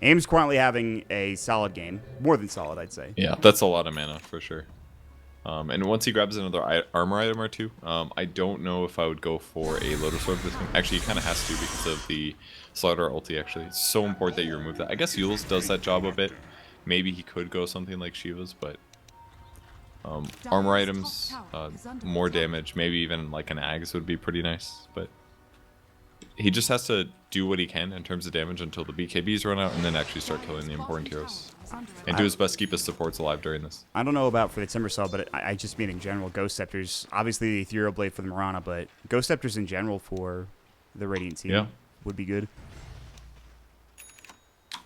Aim's currently having a solid game. More than solid, I'd say. Yeah, that's a lot of mana for sure. And once he grabs another armor item or two, I don't know if I would go for a Lotus Orb this game. Actually, he kind of has to because of the Slaughter ulti, actually. It's so important that you remove that. I guess Yule's does that job a bit. Maybe he could go something like Shiva's, but armor items, more damage, maybe even like an Ags would be pretty nice. But he just has to do what he can in terms of damage until the BKBs run out and then actually start killing the important heroes. And do his best to keep his supports alive during this. I don't know about for the Timbersaw, but I just mean in general, Ghost Scepters, obviously the Ethereal Blade for the Mirana, but Ghost Scepters in general for the Radiant team would be good.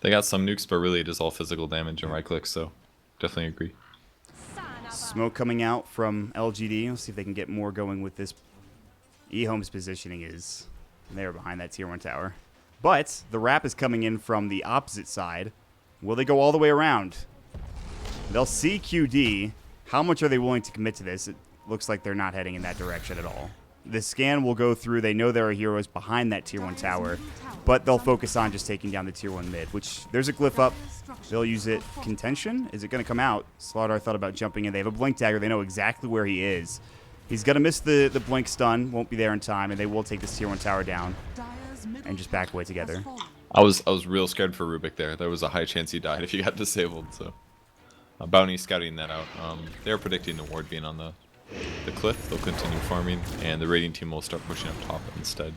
They got some nukes, but really it is all physical damage and right clicks, so definitely agree. Smoke coming out from LGD. Let's see if they can get more going with this. EHOME's positioning is there behind that tier 1 tower. But the wrap is coming in from the opposite side. Will they go all the way around? They'll see QD. How much are they willing to commit to this? It looks like they're not heading in that direction at all. The scan will go through. They know there are heroes behind that tier 1 tower, but they'll focus on just taking down the tier 1 mid, which there's a glyph up. They'll use it. Contention? Is it going to come out? Slaughter thought about jumping in. They have a blink dagger. They know exactly where he is. He's going to miss the blink stun. Won't be there in time, and they will take this tier 1 tower down and just back away together. I was real scared for Rubik there. There was a high chance he died if he got disabled. So Bounty scouting that out. They're predicting the ward being on the cliff. They'll continue farming, and the Radiant team will start pushing up top instead.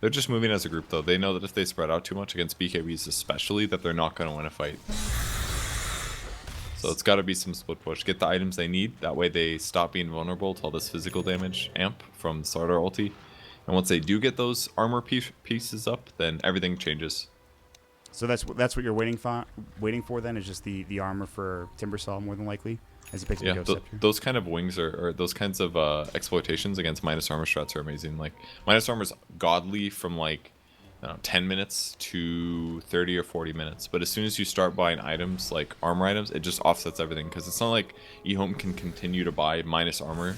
They're just moving as a group, though. They know that if they spread out too much against BKBs especially, that they're not going to win a fight. So it's got to be some split push. Get the items they need. That way they stop being vulnerable to all this physical damage amp from Slaughter ulti. And once they do get those armor pieces up, then everything changes. So that's what you're waiting for then, is just the armor for Timbersaw more than likely, as opposed to Ghost Scepter. Those kind of wings or those kinds of exploitations against minus armor strats are amazing. Like minus armor's godly from like 10 minutes to 30 or 40 minutes, but as soon as you start buying items like armor items, it just offsets everything, because it's not like EHOME can continue to buy minus armor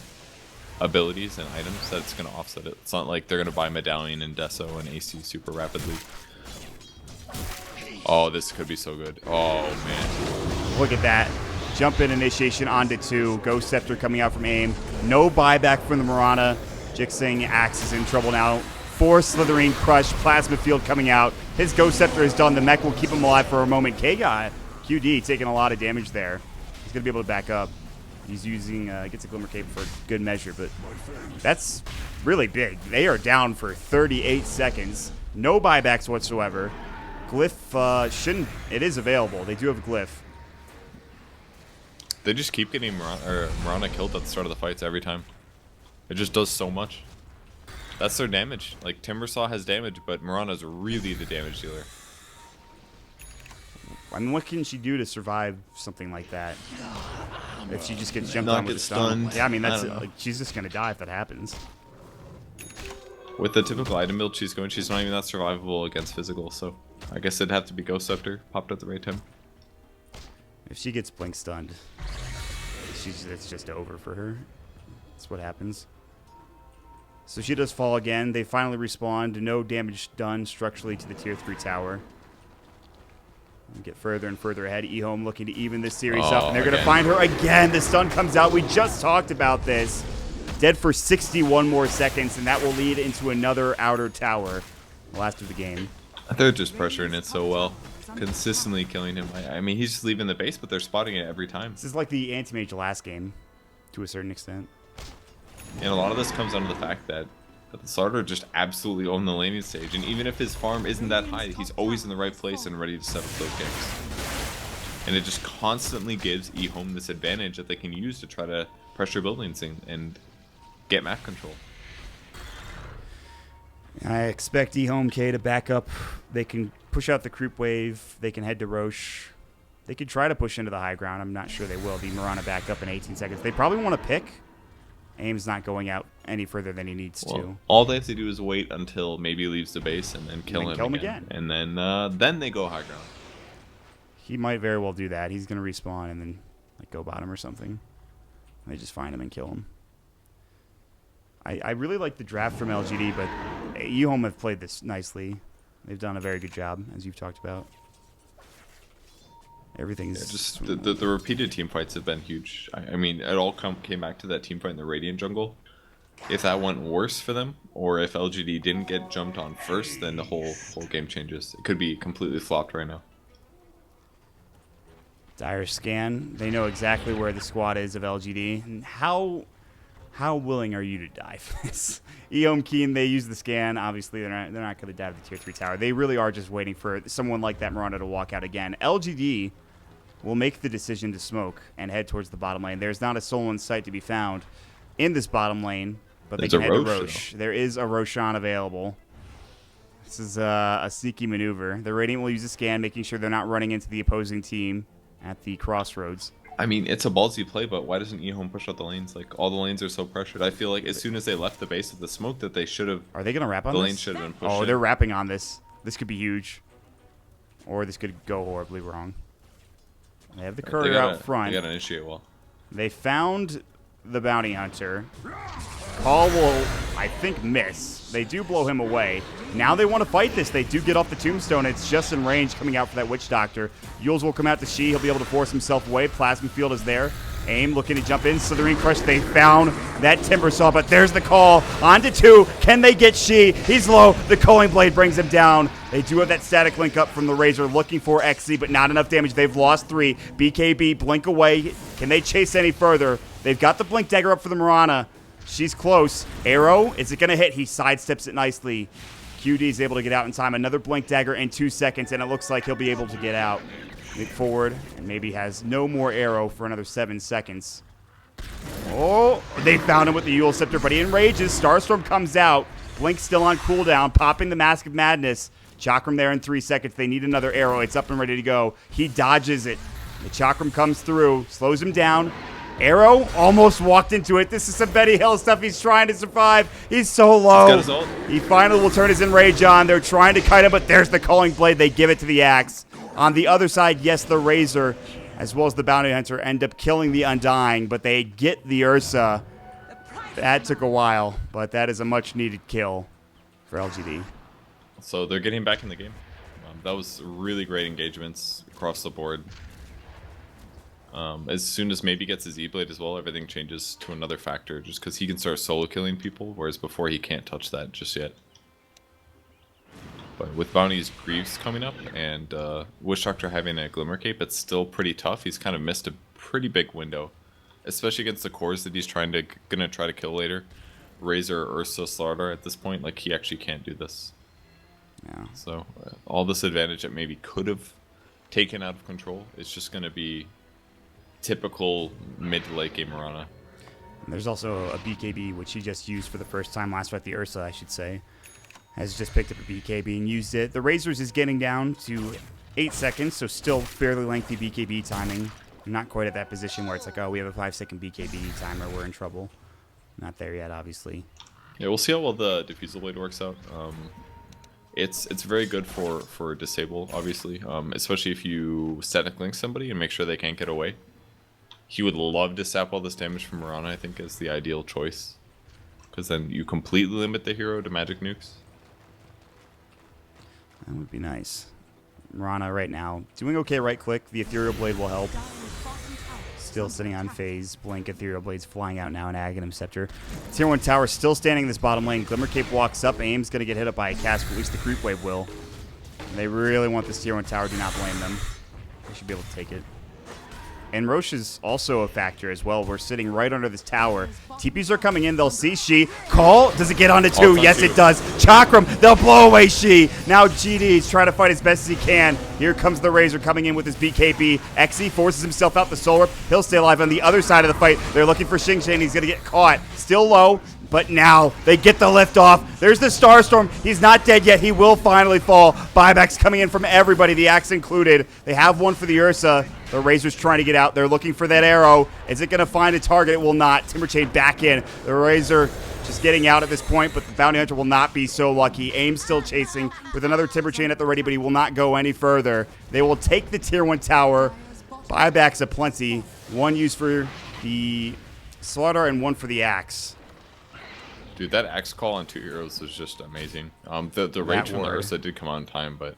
abilities and items that it's going to offset it. It's not like they're going to buy Medallion and Deso and AC super rapidly. Oh, this could be so good. Oh, man. Look at that. Jump in initiation onto 2. Ghost Scepter coming out from AIM. No buyback from the Mirana. Jixing Axe is in trouble now. 4 Slithering Crush. Plasma Field coming out. His Ghost Scepter is done. The mech will keep him alive for a moment. K got QD taking a lot of damage there. He's going to be able to back up. He's using, gets a Glimmer Cape for good measure, but that's really big. They are down for 38 seconds. No buybacks whatsoever. Glyph shouldn't, it is available. They do have a Glyph. They just keep getting Mirana killed at the start of the fights every time. It just does so much. That's their damage. Like, Timbersaw has damage, but Mirana's really the damage dealer. I mean, what can she do to survive something like that? If she just gets jumped on with a stun. Yeah, I mean, that's like, she's just gonna die if that happens. With the typical item build she's going, she's not even that survivable against physical, so I guess it'd have to be Ghost Scepter popped at the right time. If she gets blink stunned, it's just over for her. That's what happens. So she does fall again. They finally respawn. No damage done structurally to the tier 3 tower. And get further and further ahead. EHOME looking to even this series up. And they're going to find her again. The stun comes out. We just talked about this. Dead for 61 more seconds, and that will lead into another outer tower. The last of the game. They're just pressuring it so well. Consistently killing him. I mean, he's just leaving the base, but they're spotting it every time. This is like the anti-mage last game, to a certain extent. And a lot of this comes down to the fact that the starter just absolutely owned the laning stage. And even if his farm isn't that high, he's always in the right place and ready to set up those ganks. And it just constantly gives EHOME this advantage that they can use to try to pressure buildings and get map control. I expect EHOME.K to back up. They can push out the creep wave. They can head to Roche. They could try to push into the high ground. I'm not sure they will. The Mirana back up in 18 seconds. They probably want to pick. AIM's not going out any further than he needs to. All they have to do is wait until maybe he leaves the base and then kill him again. And then they go high ground. He might very well do that. He's going to respawn and then like go bottom or something. They just find him and kill him. I really like the draft from LGD, but EHOME have played this nicely. They've done a very good job, as you've talked about. Everything's just the repeated team fights have been huge. I mean, it all came back to that team fight in the Radiant jungle. If that went worse for them, or if LGD didn't get jumped on first, then the whole game changes. It could be completely flopped right now. Dire scan. They know exactly where the squad is of LGD. And how willing are you to die for this? EHOME.K, they use the scan. Obviously, they're not going to dive the tier 3 tower. They really are just waiting for someone like that Mirana to walk out again. LGD will make the decision to smoke and head towards the bottom lane. There's not a soul in sight to be found in this bottom lane, but they can head to Roche. There is a Roshan available. This is a sneaky maneuver. The Radiant will use a scan, making sure they're not running into the opposing team at the crossroads. I mean, it's a ballsy play, but why doesn't EHOME push out the lanes? Like, all the lanes are so pressured. I feel like as soon as they left the base of the smoke that they should have... Are they going to wrap on this? The lane should have been pushed Oh, they're wrapping on this. This could be huge. Or this could go horribly wrong. They have the courier out front. They got to initiate well. They found the bounty hunter. Call will, I think, miss. They do blow him away. Now they want to fight this. They do get off the tombstone. It's just in range coming out for that Witch Doctor. Yules will come out to She. He'll be able to force himself away. Plasma Field is there. AIM looking to jump in. Slithering Crush. They found that Timbersaw, but there's the call. On to 2. Can they get She? He's low. The Culling Blade brings him down. They do have that static link up from the Razor looking for XZ, but not enough damage. They've lost 3. BKB, blink away. Can they chase any further? They've got the blink dagger up for the Mirana. She's close. Arrow, is it going to hit? He sidesteps it nicely. QD is able to get out in time. Another blink dagger in 2 seconds, and it looks like he'll be able to get out. Move forward, and maybe has no more arrow for another 7 seconds. Oh, they found him with the Yule Scepter, but he enrages. Starstorm comes out. Blink still on cooldown, popping the Mask of Madness. Chakram there in 3 seconds. They need another arrow. It's up and ready to go. He dodges it. The Chakram comes through, slows him down. Arrow almost walked into it. This is some Betty Hill stuff. He's trying to survive. He's so low. He finally will turn his enrage on. They're trying to kite him, but there's the Culling Blade. They give it to the Axe. On the other side, yes, the Razor, as well as the Bounty Hunter, end up killing the Undying, but they get the Ursa. That took a while, but that is a much-needed kill for LGD. So they're getting back in the game. That was really great engagements across the board. As soon as maybe gets his E-Blade as well, everything changes to another factor, just because he can start solo killing people, whereas before he can't touch that just yet. But with Bounty's Greaves coming up and Witch Doctor having a Glimmer Cape, it's still pretty tough. He's kind of missed a pretty big window, especially against the cores that he's gonna try to kill later. Razor, Ursa, Slardar at this point, like he actually can't do this. Yeah. So all this advantage that maybe could have taken out of control is just gonna be typical mid to late game Mirana. And there's also a BKB, which he just used for the first time last fight. The Ursa, I should say, has just picked up a BKB and used it. The Razors is getting down to 8 seconds, so still fairly lengthy BKB timing. Not quite at that position where it's like, oh, we have a 5-second BKB timer, we're in trouble. Not there yet, obviously. Yeah, we'll see how well the Diffusal Blade works out. It's very good for disable, obviously, especially if you static link somebody and make sure they can't get away. He would love to sap all this damage from Mirana, I think, is the ideal choice. Because then you completely limit the hero to magic nukes. That would be nice. Mirana right now doing okay right click. The Ethereal Blade will help. Still sitting on phase. Blink Ethereal Blade's flying out now in Aghanim Scepter. Tier 1 tower still standing in this bottom lane. Glimmer Cape walks up. Aim's going to get hit up by a cast, but at least the creep wave will. They really want this Tier 1 tower. Do not blame them. They should be able to take it. And Roche is also a factor as well. We're sitting right under this tower. TPs are coming in. They'll see She. Call. Does it get onto 2? Yes, it does. Chakram. They'll blow away She. Now GD is trying to fight as best as he can. Here comes the Razor coming in with his BKB. Xe forces himself out the Soul Rip. He'll stay alive on the other side of the fight. They're looking for Xing Shan. He's going to get caught. Still low. But now they get the lift off. There's the Starstorm. He's not dead yet. He will finally fall. Buybacks coming in from everybody, the Axe included. They have one for the Ursa. The Razor's trying to get out. They're looking for that arrow. Is it going to find a target? It will not. Timberchain back in. The Razor just getting out at this point, but the Bounty Hunter will not be so lucky. Aim still chasing with another Timberchain at the ready, but he will not go any further. They will take the Tier 1 tower. Buybacks aplenty. One used for the Slaughter and one for the Axe. Dude, that Axe call on 2 heroes is just amazing. The rage from the Ursa did come on time, but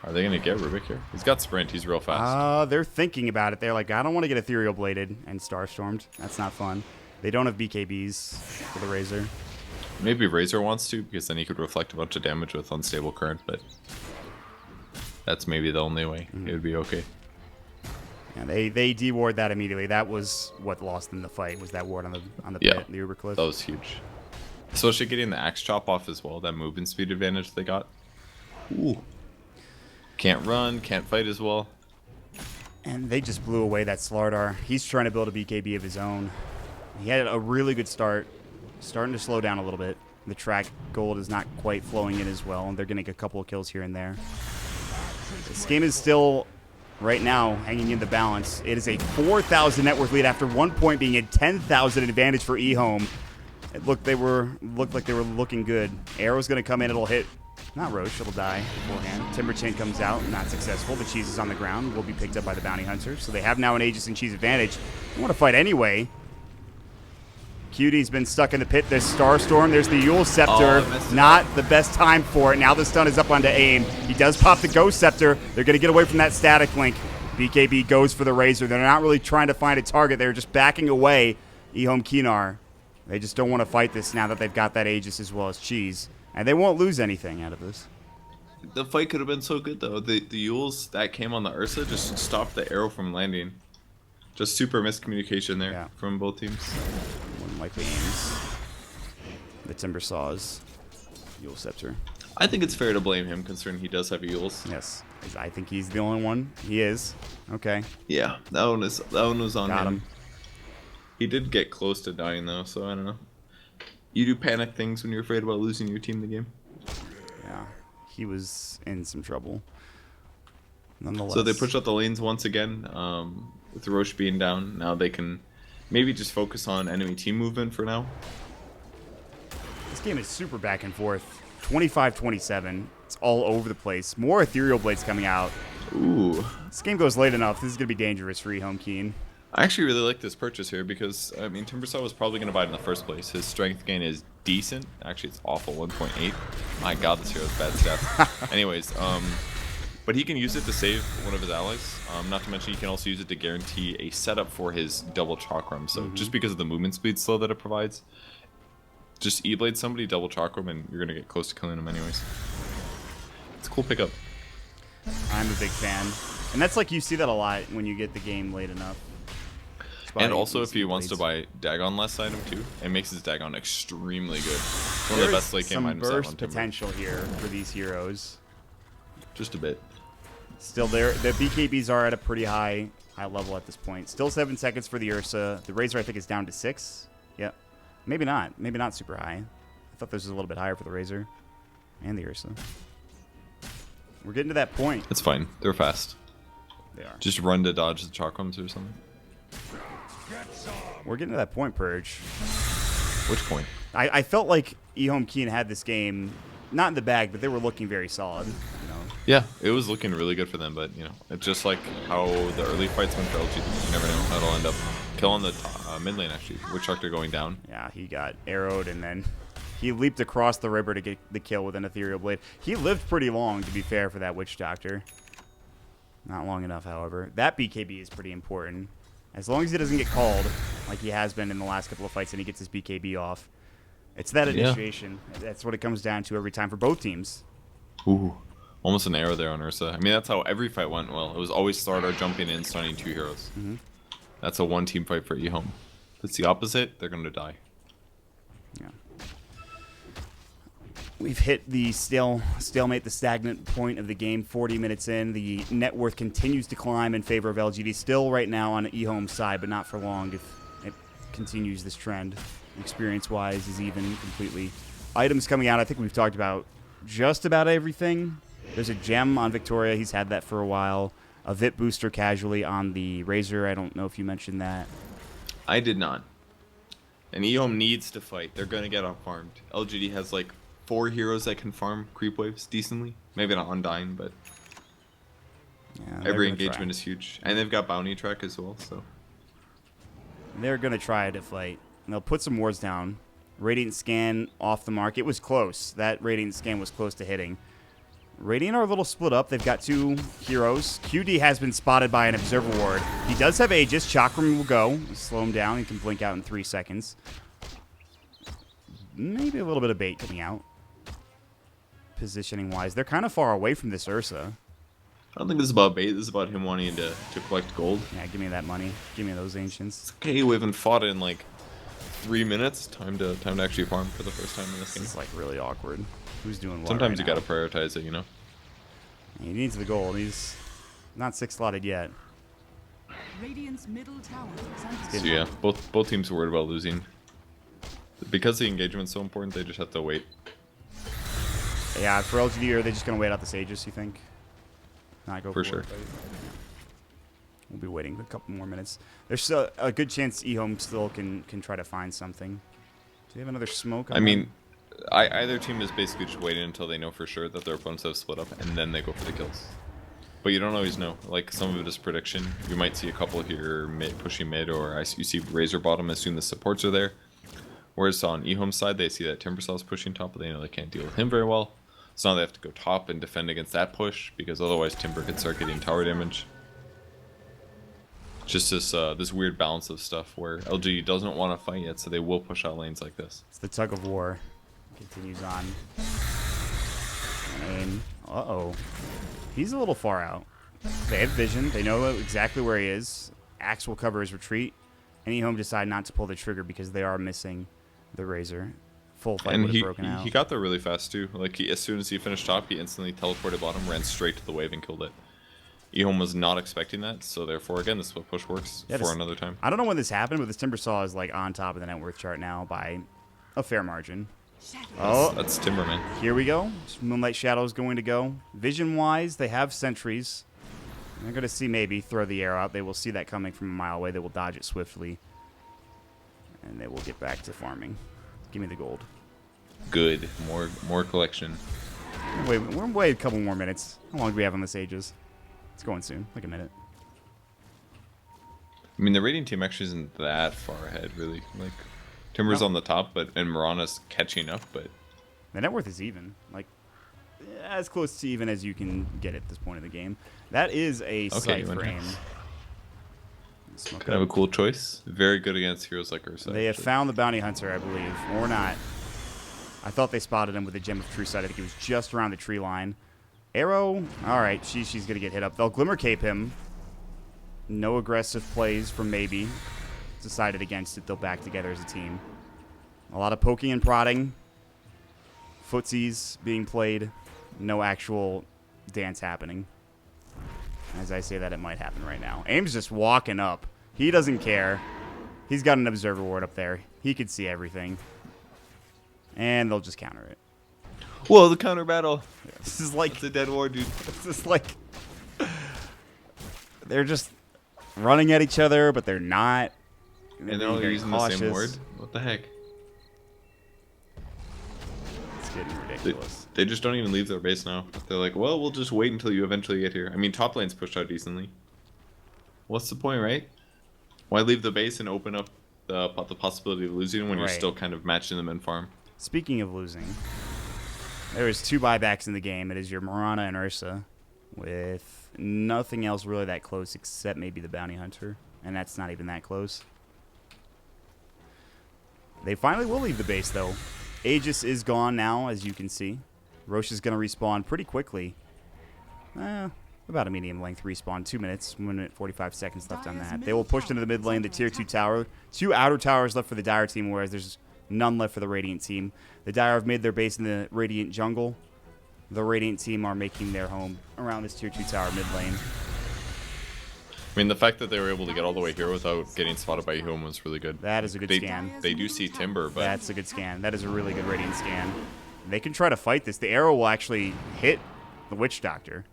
are they going to get Rubik here? He's got sprint. He's real fast. They're thinking about it. They're like, I don't want to get Ethereal Bladed and Starstormed. That's not fun. They don't have BKBs for the Razor. Maybe Razor wants to, because then he could reflect a bunch of damage with Unstable Current, but that's maybe the only way. It would be okay. Yeah, they de-ward that immediately. That was what lost them the fight, was that ward on the pit, the Uber Cliff. That was huge. Especially getting the Axe Chop off as well, that movement speed advantage they got. Ooh. Can't run, can't fight as well. And they just blew away that Slardar. He's trying to build a BKB of his own. He had a really good start. Starting to slow down a little bit. The track gold is not quite flowing in as well, and they're going to get a couple of kills here and there. This game is still, right now, hanging in the balance. It is a 4,000 net worth lead after 1 point being a 10,000 advantage for EHOME. It looked like they were looking good. Arrow's going to come in. It'll hit. Not Roche. It'll die beforehand. Timberchain comes out. Not successful. The Cheese is on the ground. Will be picked up by the Bounty Hunter. So they have now an Aegis and Cheese advantage. They want to fight anyway. Cutie's been stuck in the pit. There's Starstorm. There's the Yule Scepter. Not the best time for it. Now the stun is up onto Aim. He does pop the Ghost Scepter. They're going to get away from that static link. BKB goes for the Razor. They're not really trying to find a target. They're just backing away. EHOME.K. They just don't want to fight this now that they've got that Aegis as well as Cheese. And they won't lose anything out of this. The fight could have been so good, though. The Yules that came on the Ursa just stopped the arrow from landing. Just super miscommunication there from both teams. More than likely Aims. The Timber Saws. Yule Scepter. I think it's fair to blame him, considering he does have Yules. Yes. I think he's the only one. He is. Okay. Yeah, that one was on Got him. He did get close to dying, though, so I don't know. You do panic things when you're afraid about losing your team the game. Yeah. He was in some trouble. Nonetheless. So they push out the lanes once again. With Roche being down, now they can maybe just focus on enemy team movement for now. This game is super back and forth. 25-27. It's all over the place. More Ethereal Blades coming out. Ooh. This game goes late enough. This is going to be dangerous for EHOME.K. I actually really like this purchase here because, I mean, Timbersaw was probably going to buy it in the first place. His strength gain is decent. Actually, it's awful, 1.8. My god, this hero has bad stats. Anyways, but he can use it to save one of his allies. Not to mention, he can also use it to guarantee a setup for his double chakram. So just because of the movement speed slow that it provides, just E-blade somebody, double chakram, and you're going to get close to killing him anyways. It's a cool pickup. I'm a big fan. And that's like, you see that a lot when you get the game late enough. And also, if he wants to buy Dagon last item too, it makes his Dagon extremely good. One of the best late game items some on burst Timber. potential here for these heroes. Just a bit. Still there. The BKBs are at a pretty high level at this point. Still 7 seconds for the Ursa. The Razor, I think, is down to 6. Yep. Maybe not. Maybe not super high. I thought this was a little bit higher for the Razor and the Ursa. We're getting to that point. It's fine. They're fast. They are. Just run to dodge the chakrams or something. We're getting to that point, Purge. Which point? I felt like EHOME.K had this game not in the bag, but they were looking very solid. You know. Yeah, it was looking really good for them, but you know, it's just like how the early fights went for LGD. You never know how it'll end up. Kill on the mid lane actually. Witch Doctor going down. Yeah, he got arrowed and then he leaped across the river to get the kill with an ethereal blade. He lived pretty long, to be fair, for that Witch Doctor. Not long enough, however. That BKB is pretty important. As long as he doesn't get called, like he has been in the last couple of fights, and he gets his BKB off. It's that initiation. Yeah. That's what it comes down to every time for both teams. Ooh, almost an arrow there on Ursa. I mean, that's how every fight went well. It was always Starter jumping in, stunning 2 heroes. That's a one-team fight for EHOME. If it's the opposite, they're going to die. Yeah. We've hit the stalemate, the stagnant point of the game. 40 minutes in, the net worth continues to climb in favor of LGD. Still right now on EHOME's side, but not for long if it continues this trend. Experience-wise is even completely. Items coming out, I think we've talked about just about everything. There's a gem on Victoria. He's had that for a while. A VIP booster casually on the Razor. I don't know if you mentioned that. I did not. And EHOME needs to fight. They're going to get out-farmed. LGD has like 4 heroes that can farm creep waves decently. Maybe not Undying, but Yeah, every engagement is huge. And they've got Bounty Track as well, so. They're going to try to fight. And they'll put some wards down. Radiant Scan off the mark. It was close. That Radiant Scan was close to hitting. Radiant are a little split up. They've got 2 heroes. QD has been spotted by an Observer Ward. He does have Aegis. Chakram will go. Slow him down. He can blink out in 3 seconds. Maybe a little bit of bait coming out. Positioning-wise. They're kind of far away from this Ursa. I don't think this is about bait. This is about him wanting to collect gold. Yeah, give me that money. Give me those Ancients. Okay, we haven't fought in like 3 minutes. Time to actually farm for the first time in this game. It's like really awkward. Who's doing what? Sometimes right you now? gotta prioritize it, you know. He needs the gold. He's not 6 slotted yet. Radiant's middle tower is under So yeah, both teams are worried about losing. Because the engagement's so important, they just have to wait. Yeah, for LGD, are they just going to wait out the Aegis, you think? Not go for sure. it, but, yeah. We'll be waiting a couple more minutes. There's still a good chance EHOME still can try to find something. Do they have another smoke? I mean, either team is basically just waiting until they know for sure that their opponents have split up, and then they go for the kills. But you don't always know. Like, some of it is prediction. You might see a couple here pushing mid, or you see Razor bottom as soon as the supports are there. Whereas on EHOME's side, they see that Timbersaw's pushing top, but they know they can't deal with him very well. So now they have to go top and defend against that push, because otherwise Timber could start getting tower damage. Just this weird balance of stuff where LG doesn't want to fight yet, so they will push out lanes like this. It's the tug of war. Continues on. And uh-oh. He's a little far out. They have vision. They know exactly where he is. Axe will cover his retreat. And EHOME decide not to pull the trigger because they are missing the Razor. Full fight would have broken out. He got there really fast too. Like as soon as he finished top, he instantly teleported bottom, ran straight to the wave and killed it. EHOME was not expecting that, so therefore again this is what push works for another time. I don't know when this happened, but this Timbersaw is like on top of the net worth chart now by a fair margin. Oh, that's Timber, man. Here we go. Moonlight Shadow is going to go. Vision-wise, they have sentries. They're going to see maybe throw the arrow out. They will see that coming from a mile away. They will dodge it swiftly. And they will get back to farming. Give me the gold. Good. More collection. Wait, we're wait a couple more minutes. How long do we have on this Aegis? It's going soon. Like a minute. I mean, the Radiant team actually isn't that far ahead, really. Like, Timber's on the top, and Mirana's catching up, but... The net worth is even. Like, as close to even as you can get at this point in the game. That is a sight for aim. Kind of a cool choice. Very good against heroes like Ursa. They have found the bounty hunter, I believe, or not. I thought they spotted him with the Gem of True Sight. I think he was just around the tree line. Arrow, all right, she's going to get hit up. They'll Glimmer Cape him. No aggressive plays from Maybe. Decided against it. They'll back together as a team. A lot of poking and prodding. Footsies being played. No actual dance happening. As I say that, it might happen right now. Aim's just walking up. He doesn't care. He's got an observer ward up there. He could see everything. And they'll just counter it. Whoa, the counter battle. This is like... It's a dead ward, dude. This is like... They're just running at each other, but they're not. And they're all using the same word? What the heck? It's getting ridiculous. They just don't even leave their base now. They're like, well, we'll just wait until you eventually get here. I mean, top lane's pushed out decently. What's the point, right? Why leave the base and open up the possibility of losing when you're still kind of matching them in farm? Speaking of losing, there is 2 buybacks in the game. It is your Mirana and Ursa, with nothing else really that close except maybe the Bounty Hunter, and that's not even that close. They finally will leave the base, though. Aegis is gone now, as you can see. Roche is going to respawn pretty quickly. About a medium length respawn. 2 minutes, 1 minute 45 seconds left on that. They will push into the mid lane, the tier 2 tower. 2 outer towers left for the Dire team, whereas there's none left for the Radiant team. The Dire have made their base in the Radiant jungle. The Radiant team are making their home around this tier 2 tower mid lane. I mean, the fact that they were able to get all the way here without getting spotted by EHOME was really good. That is a good scan. They do see Timber, but... That's a good scan. That is a really good Radiant scan. They can try to fight this. The arrow will actually hit the Witch Doctor.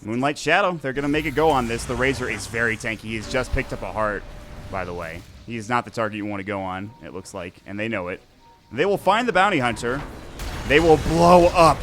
Moonlight Shadow, they're going to make a go on this. The Razor is very tanky. He's just picked up a heart, by the way. He is not the target you want to go on, it looks like, and they know it. They will find the Bounty Hunter. They will blow up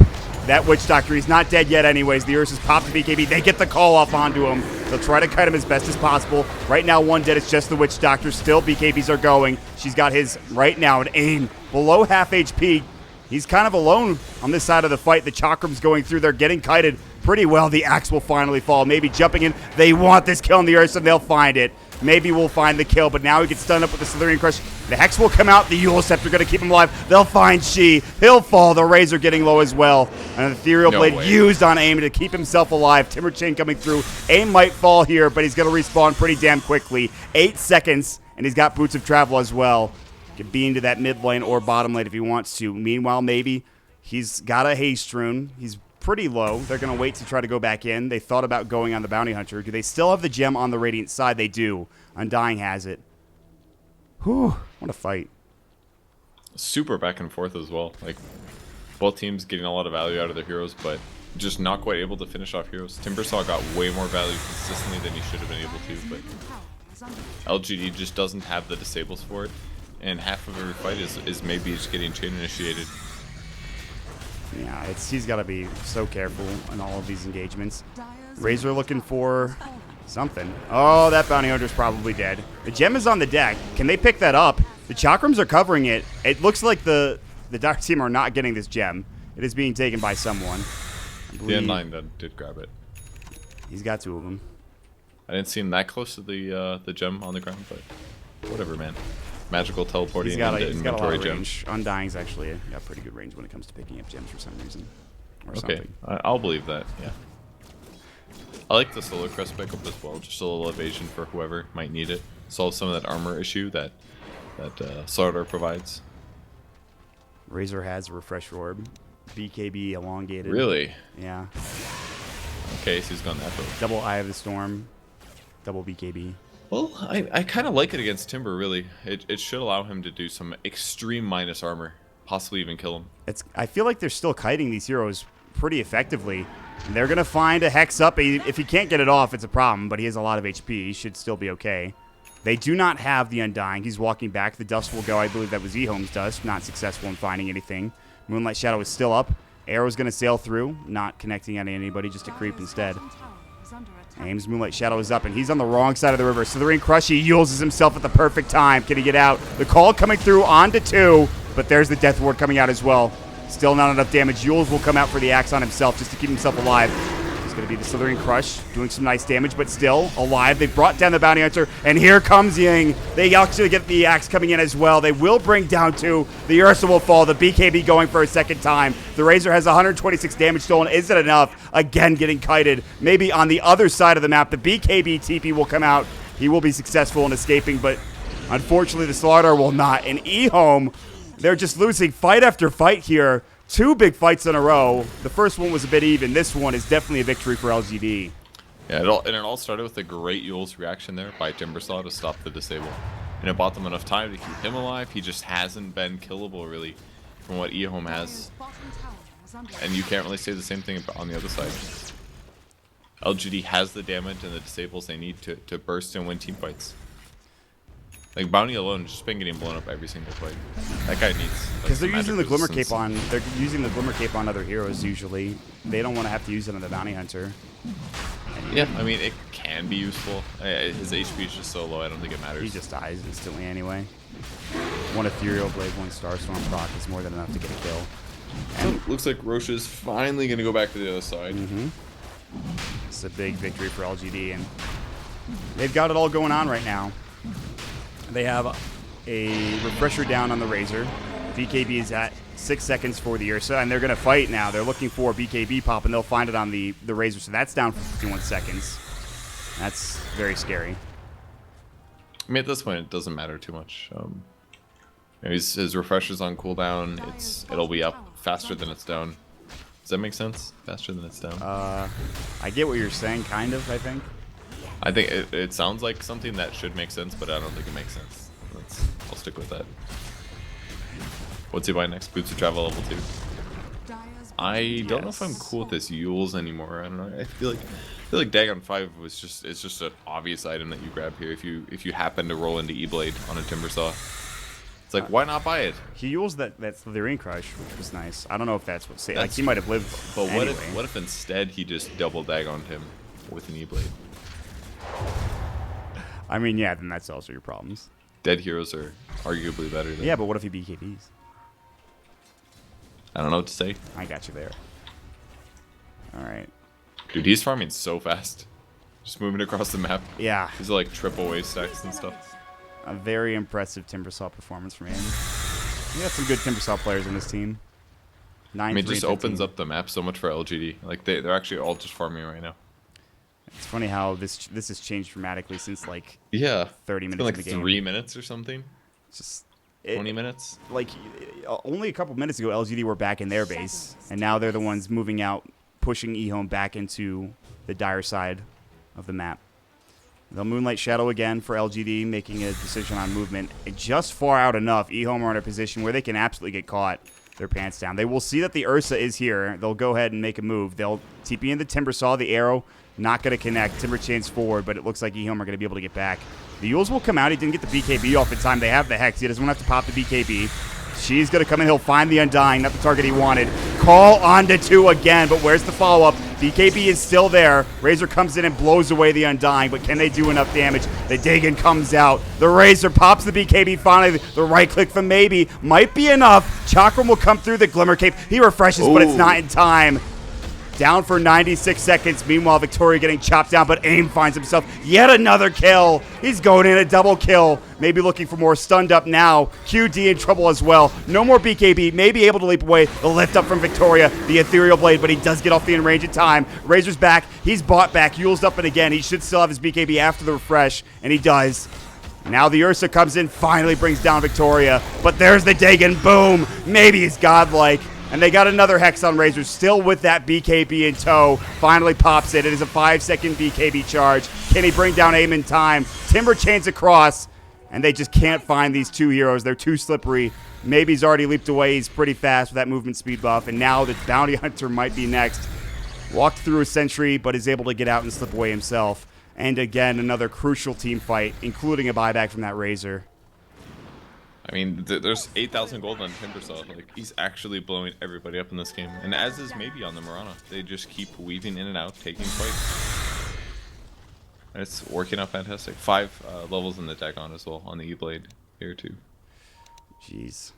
that Witch Doctor. He's not dead yet anyways. The Ursa's popped the BKB. They get the call off onto him. They'll try to kite him as best as possible. Right now, 1 dead. It's just the Witch Doctor. Still, BKBs are going. She's got his, right now, an aim below half HP. He's kind of alone on this side of the fight. The Chakram's going through. They're getting kited pretty well. The axe will finally fall. Maybe jumping in. They want this kill on the Ursa. They'll find it. Maybe we'll find the kill, but now he gets stunned up with the Slithering Crush. The Hex will come out. The Eul Scepter going to keep him alive. They'll find She. He'll fall. The Razor getting low as well. And an Ethereal Blade used on AIM to keep himself alive. Timber Chain coming through. AIM might fall here, but he's going to respawn pretty damn quickly. 8 seconds, and he's got Boots of Travel as well. Can be into that mid lane or bottom lane if he wants to. Meanwhile, maybe he's got a Haste Rune. He's pretty low. They're going to wait to try to go back in. They thought about going on the Bounty Hunter. Do they still have the gem on the Radiant side? They do. Undying has it. Whew. What a fight. Super back and forth as well. Like, both teams getting a lot of value out of their heroes, but just not quite able to finish off heroes. Timbersaw got way more value consistently than he should have been able to, but LGD just doesn't have the disables for it. And half of every fight is maybe just getting chain initiated. Yeah, he's got to be so careful in all of these engagements. Razor looking for something. Oh, that Bounty Hunter's probably dead. The gem is on the deck. Can they pick that up? The Chakrams are covering it. It looks like the Dark team are not getting this gem. It is being taken by someone. The N9 that did grab it. He's got 2 of them. I didn't see him that close to the gem on the ground, but whatever, man. Magical teleporting he's got into a lot inventory of gem. range. Undying's actually got pretty good range when it comes to picking up gems for some reason. Or Okay, something. I'll believe that, yeah. I like the Solar Crest pickup as well, just a little evasion for whoever might need it. Solve some of that armor issue that Slardar provides. Razor has a Refresh Orb. BKB elongated. Really? Yeah. Okay, so he's gone that road. Double Eye of the Storm. Double BKB. Well, I kind of like it against Timber, really. It should allow him to do some extreme minus armor. Possibly even kill him. I feel like they're still kiting these heroes pretty effectively. And they're going to find a Hex up. If he can't get it off, it's a problem, but he has a lot of HP. He should still be okay. They do not have the Undying. He's walking back. The Dust will go. I believe that was EHOME's Dust. Not successful in finding anything. Moonlight Shadow is still up. Arrow's going to sail through. Not connecting on anybody, just a creep instead. is under attack. Aim's Moonlight Shadow is up, and he's on the wrong side of the river. Slithering Crush, he uses himself at the perfect time. Can he get out? The call coming through onto 2, but there's the Death Ward coming out as well. Still not enough damage. Yules will come out for the axe on himself just to keep himself alive. He's going to be the Slithering Crush, doing some nice damage, but still alive. They've brought down the Bounty Hunter, and here comes Ying. They actually get the axe coming in as well. They will bring down 2. The Ursa will fall. The BKB going for a second time. The Razor has 126 damage stolen. Is it enough? Again, getting kited. Maybe on the other side of the map, the BKB TP will come out. He will be successful in escaping, but unfortunately, the Slaughter will not. And EHOME, they're just losing fight after fight here. 2 big fights in a row. The first one was a bit even. This one is definitely a victory for LGD. Yeah, it all started with a great Yules reaction there by Timbersaw to stop the disable. And it bought them enough time to keep him alive. He just hasn't been killable, really, from what EHOME has. And you can't really say the same thing on the other side. LGD has the damage and the disables they need to burst and win team fights. Like, Bounty alone has just been getting blown up every single fight. That guy needs... Because they're using the Glimmer Cape on... They're using the Glimmer Cape on other heroes, usually. They don't want to have to use it on the Bounty Hunter. Yeah, I mean, it can be useful. His HP is just so low, I don't think it matters. He just dies instantly anyway. 1 Ethereal Blade, 1 Starstorm proc is more than enough to get a kill. And so, looks like Roche is finally going to go back to the other side. It's a big victory for LGD, and they've got it all going on right now. They have a refresher down on the Razor. BKB is at 6 seconds for the Ursa, and they're going to fight now. They're looking for BKB pop, and they'll find it on the Razor, so that's down for 51 seconds. That's very scary. I mean, at this point, it doesn't matter too much. You know, his refresher's on cooldown. It'll be up faster than it's down. Does that make sense? Faster than it's down? I get what you're saying, kind of, I think. I think it sounds like something that should make sense, but I don't think it makes sense. I'll stick with that. What's he buy next? Boots of Travel level 2. I don't know if I'm cool with this Yules anymore. I don't know. I feel like Dagon 5 is just an obvious item that you grab here if you happen to roll into E-Blade on a Timbersaw. It's like, why not buy it? He used that Slithering Crush, which was nice. I don't know if that's what like he might have lived. But anyway. what if instead he just double dagoned him with an E-Blade? I mean, yeah, then that's also your problems. Dead heroes are arguably better than... Yeah, but what if he BKBs? I don't know what to say. I got you there. Alright. Dude, he's farming so fast. Just moving across the map. Yeah. These are like triple wave stacks and stuff. A very impressive Timbersaw performance from him. We got some good Timbersaw players on this team. 9, I mean, it 3, just and 15. opens up the map so much for LGD. Like, they're actually all just farming right now. It's funny how this has changed dramatically since like 30 minutes It's been of like the game. 3 minutes or something. It's just 20 minutes. Like only a couple minutes ago, LGD were back in their base, and now they're the ones moving out, pushing EHOME back into the dire side of the map. They'll Moonlight Shadow again for LGD, making a decision on movement. Just far out enough. EHOME are in a position where they can absolutely get caught. Their pants down. They will see that the Ursa is here. They'll go ahead and make a move. They'll TP in the Timbersaw. The arrow not going to connect. Timber chains forward, but it looks like EHOME are going to be able to get back. The Yules will come out. He didn't get the BKB off in time. They have the Hex. He doesn't want to have to pop the BKB. She's going to come in. He'll find the Undying. Not the target he wanted. Call onto 2 again, but where's the follow-up? BKB is still there. Razor comes in and blows away the Undying, but can they do enough damage? The Dagon comes out. The Razor pops the BKB finally. The right click from maybe might be enough. Chakram will come through the Glimmer Cape. He refreshes, but it's not in time. Down for 96 seconds. Meanwhile, Victoria getting chopped down, but AIM finds himself yet another kill. He's going in a double kill. Maybe looking for more. Stunned up now. QD in trouble as well. No more BKB. Maybe able to leap away. The lift up from Victoria. The Ethereal Blade, but he does get off the in-range in time. Razor's back. He's bought back. Yule's up and again. He should still have his BKB after the refresh, and he does. Now the Ursa comes in, finally brings down Victoria. But there's the Dagon. Boom. Maybe he's godlike. And they got another Hex on Razor, still with that BKB in tow. Finally pops it. It is a 5-second BKB charge. Can he bring down AIM in time? Timber chains across, and they just can't find these two heroes. They're too slippery. Maybe he's already leaped away. He's pretty fast with that movement speed buff, and now the Bounty Hunter might be next. Walked through a sentry, but is able to get out and slip away himself. And again, another crucial team fight, including a buyback from that Razor. I mean, there's 8,000 gold on Timbersaw. Like, he's actually blowing everybody up in this game. And as is maybe on the Marana. They just keep weaving in and out, taking fights. It's working out fantastic. 5 levels in the Dagon as well on the E-Blade here too. Jeez.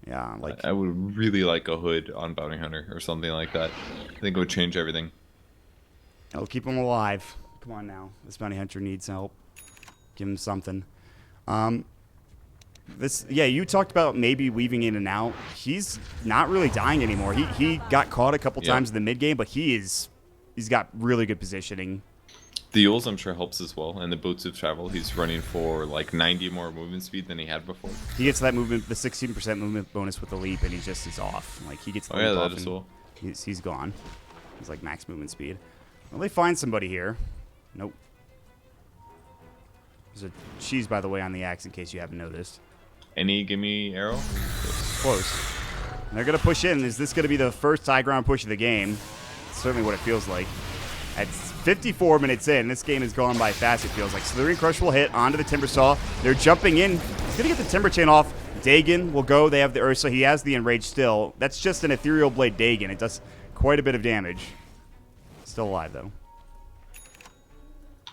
Yeah, like I would really like a hood on Bounty Hunter or something like that. I think it would change everything. it'll keep him alive. Come on now. This bounty hunter needs help. Give him something. Yeah, you talked about maybe weaving in and out. He's not really dying anymore. He got caught a couple times in the mid game, but he's got really good positioning. The Yules, I'm sure, helps as well, and the Boots of Travel. He's running for like 90 more movement speed than he had before. He gets that movement, the 16% movement bonus with the leap, and he just is off. Like he gets the leap off, that as well. He's gone. He's like max movement speed. Well, they find somebody here. Nope. There's a cheese, by the way, on the axe in case you haven't noticed. Any gimme arrow? Close. And they're going to push in. Is this going to be the first high ground push of the game? It's certainly what it feels like. At 54 minutes in, this game has gone by fast, it feels like. Slithering Crush will hit onto the Timber Saw. They're jumping in. He's going to get the Timber Chain off. Dagon will go. They have the Ursa. He has the Enrage still. That's just an Ethereal Blade Dagon. It does quite a bit of damage. Still alive, though.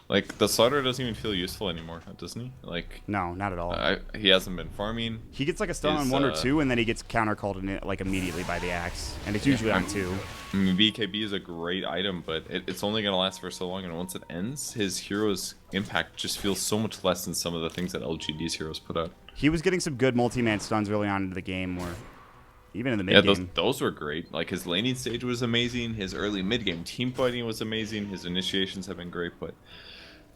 Like, the Slaughter doesn't even feel useful anymore, doesn't he? Like, no, not at all. He hasn't been farming. He gets like a stun on 1 or 2, and then he gets counter called in it, like immediately by the axe. And it's usually on 2. I mean, BKB is a great item, but it's only going to last for so long, and once it ends, his hero's impact just feels so much less than some of the things that LGD's heroes put out. He was getting some good multi-man stuns early on into the game, or even in the mid-game. Yeah, those were great. Like, his laning stage was amazing, his early mid-game team fighting was amazing, his initiations have been great, but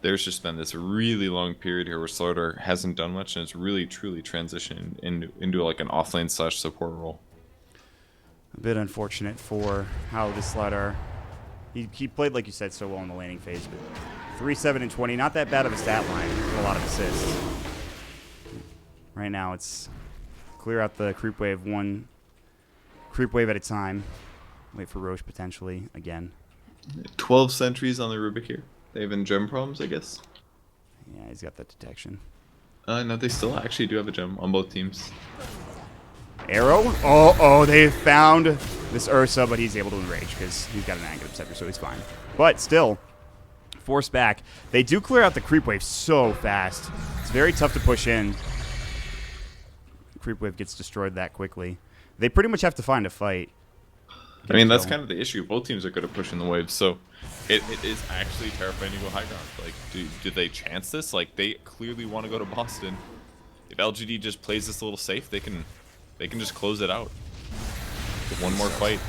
there's just been this really long period here where Slaughter hasn't done much, and it's really, truly transitioned into like an offlane / support role. A bit unfortunate for how this Slaughter... He played, like you said, so well in the laning phase, but 3, 7, and 20, not that bad of a stat line with a lot of assists. Right now, it's clear out the creep wave, 1 creep wave at a time. Wait for Roche potentially again. 12 sentries on the Rubik here. They have in gem problems, I guess. Yeah, he's got that detection. No, they still actually do have a gem on both teams. Arrow? Oh, they found this Ursa, but he's able to enrage because he's got an Angle Scepter, so he's fine. But still, forced back. They do clear out the creep wave so fast. It's very tough to push in. Creep wave gets destroyed that quickly. They pretty much have to find a fight. I mean, that's kind of the issue. Both teams are good at pushing the waves, so it is actually terrifying to go high ground. Like, do they chance this? Like, they clearly want to go to Boston. If LGD just plays this a little safe, they can just close it out. Get one more fight.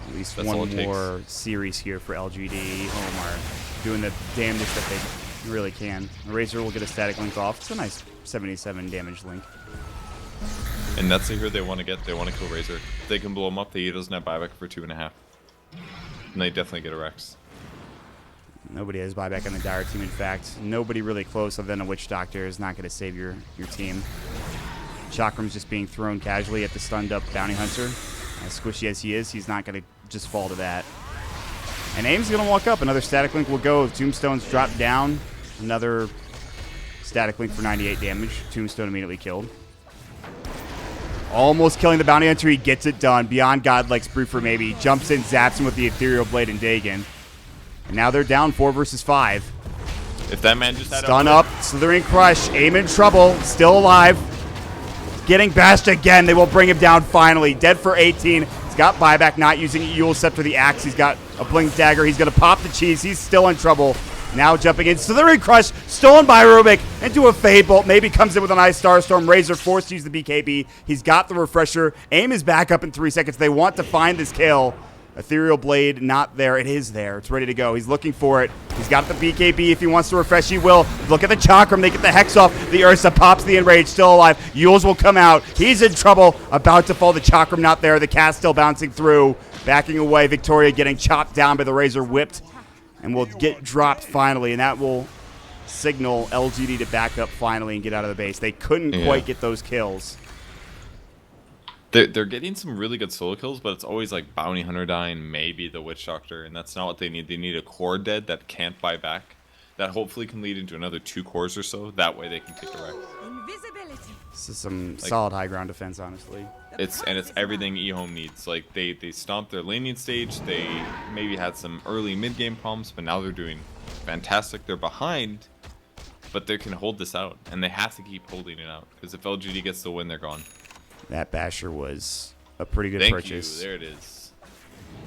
At least one more series here for LGD. Home are doing the damage that they really can. The Razor will get a static link off. It's a nice 77 damage link. And that's the hero they want to get. They want to kill Razor. If they can blow him up, he doesn't have buyback for 2.5. And they definitely get a Rex. Nobody has buyback on the Dire team, in fact. Nobody really close other than a Witch Doctor is not going to save your team. Chakram's just being thrown casually at the stunned up Bounty Hunter. As squishy as he is, he's not going to just fall to that. And Aim's going to walk up. Another static link will go. Tombstone's dropped down. Another static link for 98 damage. Tombstone immediately killed. Almost killing the Bounty Hunter. He gets it done. Beyond Godlike Sprue for maybe. Jumps in, zaps him with the Ethereal Blade and Dagon. And now they're down 4 versus 5. If that man just had stun up, Slithering Crush. Aim in trouble. Still alive. Getting bashed again. They will bring him down finally. Dead for 18. He's got buyback, not using Eul Scepter the axe. He's got a Blink Dagger. He's going to pop the cheese. He's still in trouble. Now jumping in. Slithering Crush, stolen by Rubik into a Fade Bolt. Maybe comes in with a nice Starstorm. Razor forced to use the BKB. He's got the Refresher. Aim is back up in 3 seconds. They want to find this kill. Ethereal Blade not there. It is there. It's ready to go. He's looking for it. He's got the BKB. If he wants to refresh, he will. Look at the Chakram. They get the Hex off. The Ursa pops the Enrage. Still alive. Yules will come out. He's in trouble. About to fall. The Chakram not there. The cast still bouncing through. Backing away. Victoria getting chopped down by the Razor. Whipped. And will get dropped finally. And that will signal LGD to back up finally and get out of the base. They couldn't quite get those kills. They're getting some really good solo kills, but it's always like Bounty Hunter dying, maybe the Witch Doctor, and that's not what they need. They need a core dead that can't buy back. That hopefully can lead into another 2 cores or so. That way they can take a wreck. Invisibility. This is some solid high ground defense, honestly. It's everything eHome needs. Like they stomped their laning stage. They maybe had some early mid game problems, but now they're doing fantastic. They're behind, but they can hold this out, and they have to keep holding it out because if LGD gets the win, they're gone. That basher was a pretty good Thank purchase. you. There it is.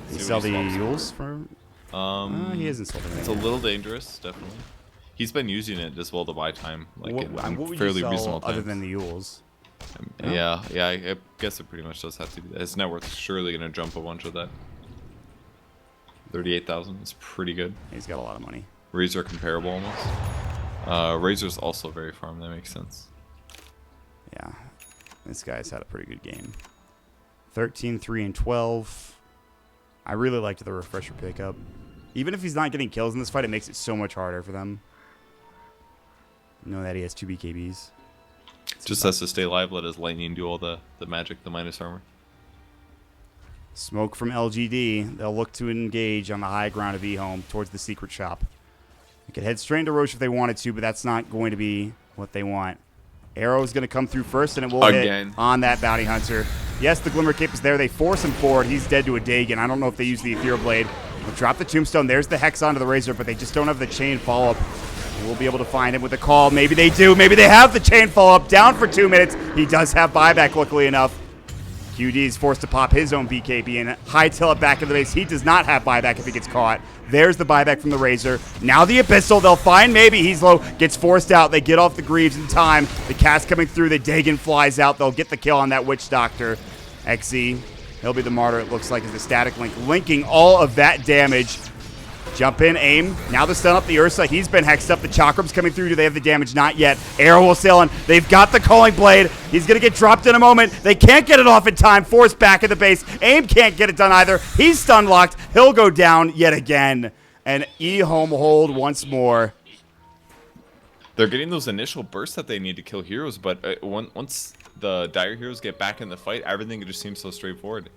Did he See sell what the he sells Yules for? He hasn't sold anything. It's a little dangerous, definitely. He's been using it as well to buy time, like What in would fairly you sell reasonable time. other than the Yules? Yeah, I guess it pretty much does have to be that. His net worth's surely gonna jump a bunch with that. 38,000 is pretty good. He's got a lot of money. Razor comparable almost. Razor's also very farm. That makes sense. Yeah, this guy's had a pretty good game. 13, 3, and 12. I really liked the refresher pickup. Even if he's not getting kills in this fight, it makes it so much harder for them. You know that he has 2 BKBs. Just has to stay alive, let his lightning do all the magic, the minus armor. Smoke from LGD. They'll look to engage on the high ground of EHOME towards the secret shop. They could head straight into Roche if they wanted to, but that's not going to be what they want. Arrow is going to come through first, and it will hit on that bounty hunter. Yes, the Glimmer Cape is there. They force him forward. He's dead to a Dagon. I don't know if they use the Ethereal Blade. They'll drop the Tombstone. There's the Hex onto the Razor, but they just don't have the chain follow-up. We'll be able to find him with a call. Maybe they do. Maybe they have the chain follow-up. Down for 2 minutes. He does have buyback, luckily enough. QD is forced to pop his own BKB and hightail it back into the base. He does not have buyback if he gets caught. There's the buyback from the Razor. Now the Abyssal. They'll find maybe. He's low. Gets forced out. They get off the Greaves in time. The cast coming through. The Dagon flies out. They'll get the kill on that Witch Doctor. XZ. He'll be the martyr, it looks like, as the static link linking all of that damage. Jump in, aim. Now the stun up the Ursa. He's been hexed up. The Chakram's coming through. Do they have the damage? Not yet. Arrow will sail in. They've got the Calling Blade. He's going to get dropped in a moment. They can't get it off in time. Force back at the base. Aim can't get it done either. He's stun locked. He'll go down yet again. And EHOME hold once more. They're getting those initial bursts that they need to kill heroes, but once the Dire heroes get back in the fight, everything just seems so straightforward.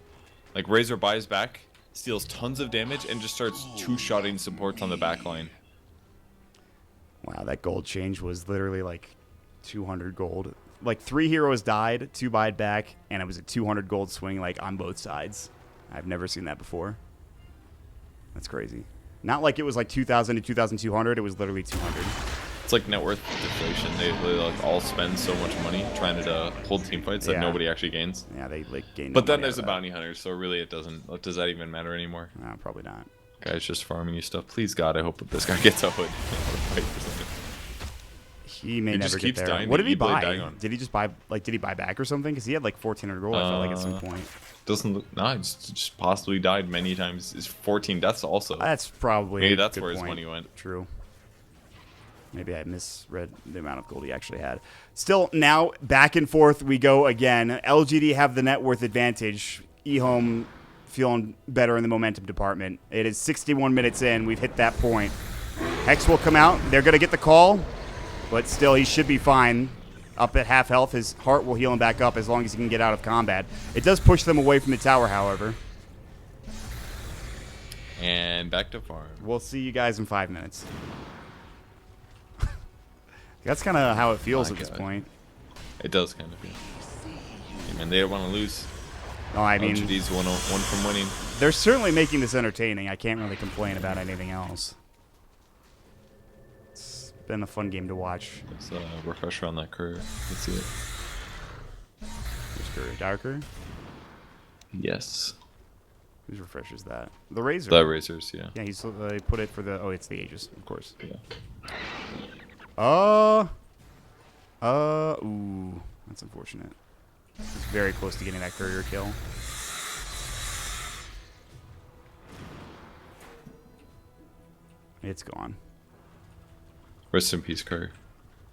Like Razor buys back, steals tons of damage, and just starts two-shotting supports on the back line. Wow, that gold change was literally like 200 gold. Like 3 heroes died, 2 buyed back, and it was a 200 gold swing like on both sides. I've never seen that before. That's crazy. Not like it was like 2,000 to 2,200. It was literally 200. It's like net worth deflation. They like all spend so much money trying to hold team fights that nobody actually gains. Yeah, they like gain. But then there's a bounty hunter, so really it doesn't. Does that even matter anymore? No, probably not. Guy's just farming you stuff. Please God, I hope that this guy gets a hood. He may never get there. What did he buy? Did he just buy like? Did he buy back or something? Because he had like 1,400 gold. I felt like at some point. Doesn't look. No, he's just possibly died many times. It's 14 deaths also. That's probably. Maybe that's where his money went. True. Maybe I misread the amount of gold he actually had. Still, now back and forth we go again. LGD have the net worth advantage. EHOME feeling better in the momentum department. It is 61 minutes in. We've hit that point. Hex will come out. They're going to get the call, but still he should be fine. Up at half health. His heart will heal him back up as long as he can get out of combat. It does push them away from the tower, however. And back to farm. We'll see you guys in 5 minutes. That's kind of how it feels at this point. It does kind of feel. I mean, they don't want to lose. No, I mean, LGD's one from winning. They're certainly making this entertaining. I can't really complain about anything else. It's been a fun game to watch. Let's refresher on that courier. Let's see it. Who's courier? Darker? Yes. Whose refreshers that? The Razor. The Razors, yeah. Yeah, he's they put it for the. Oh, it's the Aegis, of course. Yeah. Ooh, that's unfortunate. It's very close to getting that courier kill. It's gone. Rest in peace, courier.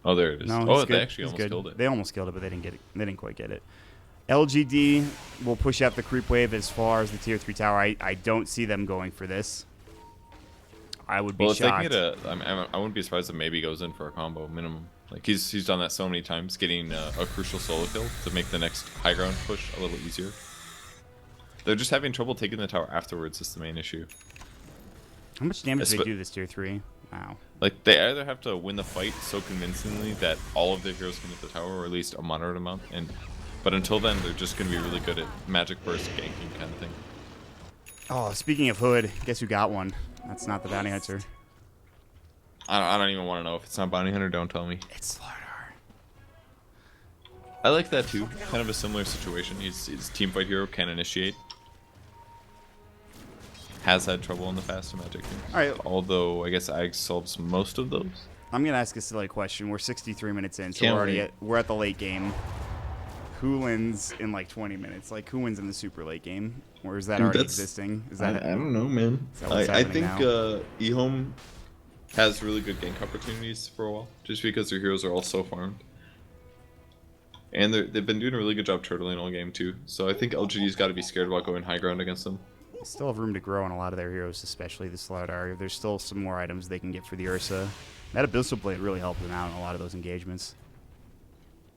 Oh, there it is. No, oh, good. they actually almost killed it. They almost killed it, but they didn't get it. They didn't quite get it. LGD will push out the creep wave as far as the tier 3 tower. I don't see them going for this. I would be shocked. Well, if they can get I wouldn't be surprised if maybe goes in for a combo minimum. Like he's done that so many times, getting a crucial solo kill to make the next high ground push a little easier. They're just having trouble taking the tower afterwards. Is the main issue. How much damage do they do this tier 3? Wow. Like they either have to win the fight so convincingly that all of their heroes can hit the tower, or at least a moderate amount, but until then, they're just going to be really good at magic burst ganking kind of thing. Oh, speaking of hood, guess who got one? That's not the bounty hunter. I don't even want to know. If it's not Bounty Hunter, don't tell me. It's Slardar. I like that too. Kind of a similar situation. He's team fight hero, can initiate. Has had trouble in the past in Magic. Alright. Although I guess Ag solves most of those. I'm gonna ask a silly question. We're 63 minutes in, so we're at the late game. Who wins in like 20 minutes? Like, who wins in the super late game? Or is that already existing? Is that I don't know, man. I think EHOME has really good gank opportunities for a while, just because their heroes are all so farmed. And they've been doing a really good job turtling all game too. So I think LGD's got to be scared about going high ground against them. They still have room to grow on a lot of their heroes, especially the Slardar. There's still some more items they can get for the Ursa. That Abyssal Blade really helped them out in a lot of those engagements.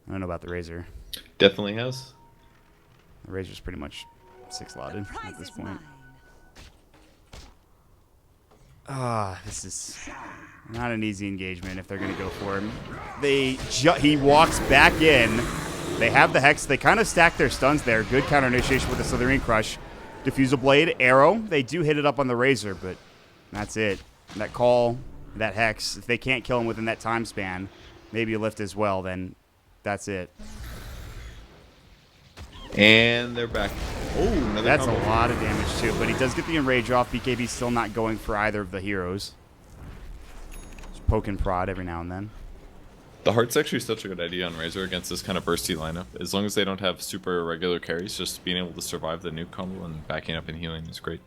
I don't know about the Razor. Definitely has. The Razor's pretty much 6-slotted at this point. This is not an easy engagement if they're going to go for him. He walks back in. They have the Hex. They kind of stack their stuns there. Good counter initiation with the Slithering Crush. Diffusal Blade, Arrow. They do hit it up on the Razor, but that's it. That call, that Hex, if they can't kill him within that time span, maybe a lift as well, then that's it. And they're back. Oh, another That's combo. a lot of damage too, but he does get the Enrage off. BKB's still not going for either of the heroes. Just poke and prod every now and then. The Heart's actually such a good idea on Razor against this kind of bursty lineup. As long as they don't have super irregular carries, just being able to survive the nuke combo and backing up and healing is great.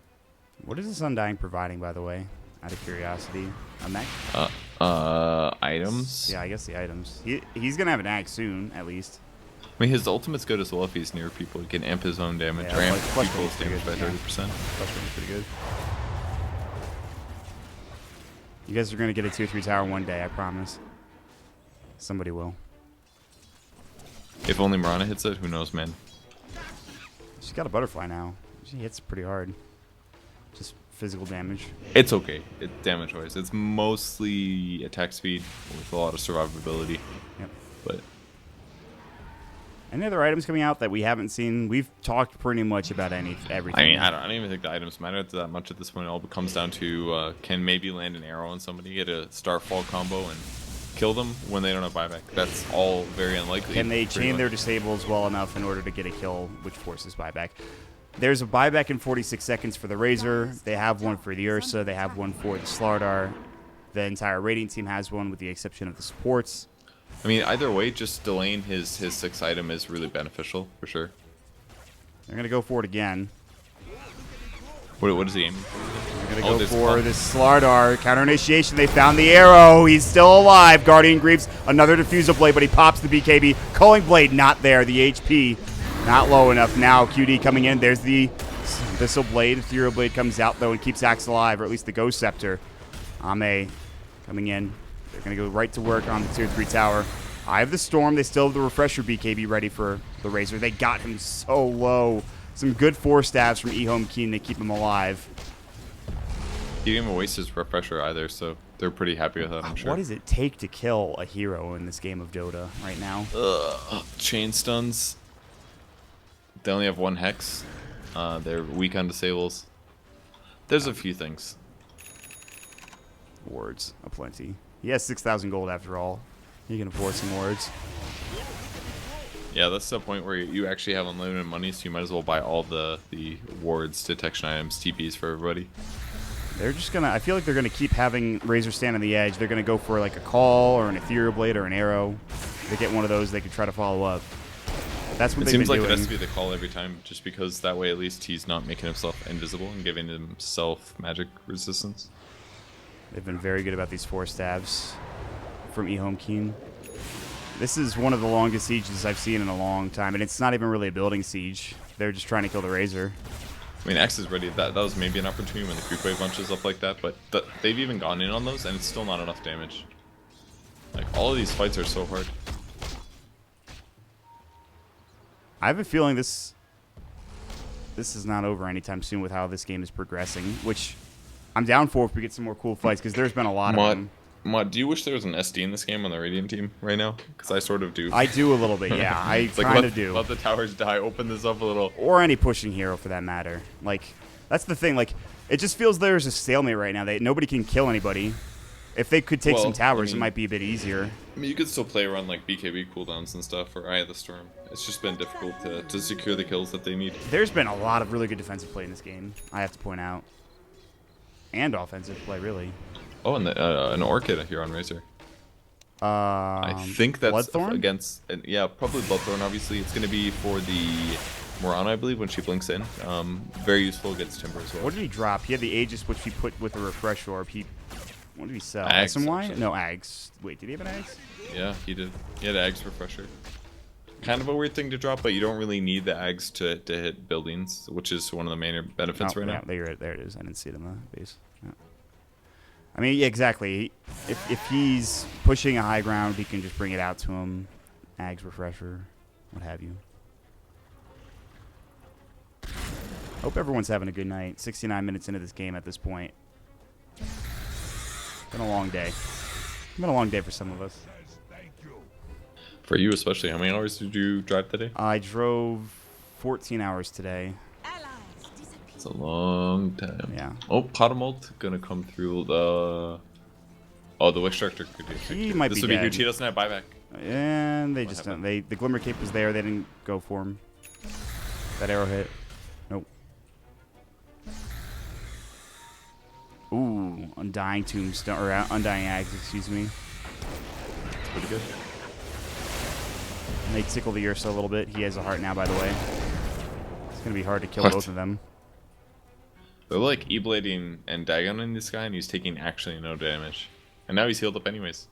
What is this Undying providing, by the way? Out of curiosity. A mech? Items? Yeah, I guess the items. He's going to have an ag soon, at least. I mean, his ultimate's good as well if he's near people. He can amp his own damage, Yeah, or amp plus people's damage by 30%. Plus range pretty good. You guys are going to get a 2-3 tower one day, I promise. Somebody will. If only Mirana hits it, who knows, man. She's got a butterfly now. She hits pretty hard. Just physical damage. It's okay. Damage-wise. It's mostly attack speed with a lot of survivability. Yep. But any other items coming out that we haven't seen? We've talked pretty much about everything. I mean, I don't even think the items matter that much at this point. It all comes down to can maybe land an arrow on somebody, get a Starfall combo, and kill them when they don't have buyback. That's all very unlikely. Can they chain their disables well enough in order to get a kill, which forces buyback? There's a buyback in 46 seconds for the Razor. They have one for the Ursa. They have one for the Slardar. The entire Radiant team has one with the exception of the supports. I mean, either way, just delaying his 6th item is really beneficial, for sure. They're going to go for it again. What is he aiming for? They're going to go for this Slardar. Counter initiation. They found the arrow. He's still alive. Guardian Greaves. Another Diffusal Blade, but he pops the BKB. Culling Blade not there. The HP not low enough. Now QD coming in. There's the Abyssal Blade. Ethereal Blade comes out, though, and keeps Axe alive, or at least the Ghost Scepter. Ame coming in. They're going to go right to work on the Tier 3 tower. Eye of the Storm. They still have the Refresher BKB ready for the Razor. They got him so low. Some good 4 stabs from EHOME.K to keep him alive. He didn't even waste his Refresher either, so they're pretty happy with that, I'm sure. What does it take to kill a hero in this game of Dota right now? Chain stuns. They only have 1 Hex. They're weak on disables. There's a few things. Wards aplenty. He has 6,000 gold after all. He can afford some wards. Yeah, that's the point where you actually have unlimited money, so you might as well buy all the wards, detection items, TPs for everybody. They're just gonna. I feel like they're gonna keep having Razor stand on the edge. They're gonna go for like a call or an Ethereal Blade or an arrow. If they get one of those, they can try to follow up. That's what they've been doing. It seems like it has to be the call every time, just because that way at least he's not making himself invisible and giving himself magic resistance. They've been very good about these 4 stabs from EHOME.K. This is one of the longest sieges I've seen in a long time, and it's not even really a building siege. They're just trying to kill the Razor. I mean, X is ready. That was maybe an opportunity when the creep wave bunches up like that, but they've even gone in on those, and it's still not enough damage. Like, all of these fights are so hard. I have a feeling this is not over anytime soon with how this game is progressing, which I'm down for if we get some more cool fights, because there's been a lot of them. Mod, do you wish there was an SD in this game on the Radiant team right now? Because I sort of do. I do a little bit, yeah. I kind of do. Let the towers die. Open this up a little. Or any pushing hero, for that matter. Like, that's the thing. Like, it just feels there's a stalemate right now. Nobody can kill anybody. If they could take some Well, towers, I mean- it might be a bit easier. I mean, you could still play around like BKB cooldowns and stuff, or Eye of the Storm. It's just been difficult to secure the kills that they need. There's been a lot of really good defensive play in this game, I have to point out. And offensive play, really. Oh, and an Orchid here on Razor. I think that's Bloodthorn? against... yeah, probably Bloodthorn, obviously. It's going to be for the Morana, I believe, when she blinks in. Very useful against Timber as well. What did he drop? He had the Aegis, which he put with the Refresh Orb. What did he sell? Ags, SMY? actually. No, Ags. Wait, did he have an Ags? Yeah, he did. He had Ags Refresher. Kind of a weird thing to drop, but you don't really need the Ags to hit buildings, which is one of the main benefits right now. There it is. I didn't see it on the base. Yeah. I mean, yeah, exactly. If he's pushing a high ground, he can just bring it out to him. Ags Refresher, what have you. Hope everyone's having a good night. 69 minutes into this game at this point. Been a long day. Been a long day for some of us. For you especially, how many hours did you drive today? I drove 14 hours today. It's a long time. Yeah. Oh, Potamolt gonna come through the... Oh, the Wish Director could be a He might This be would be dead. huge. He doesn't have buyback. And they What just happened? don't. The Glimmer Cape was there. They didn't go for him. That arrow hit. Nope. Ooh, Undying Tombstone, or Undying Ags, excuse me. It's pretty good. And they tickle the Ursa a little bit. He has a heart now, by the way. It's going to be hard to kill What? both of them. They're like E-blading and Dagoning this guy, and he's taking actually no damage. And now he's healed up anyways.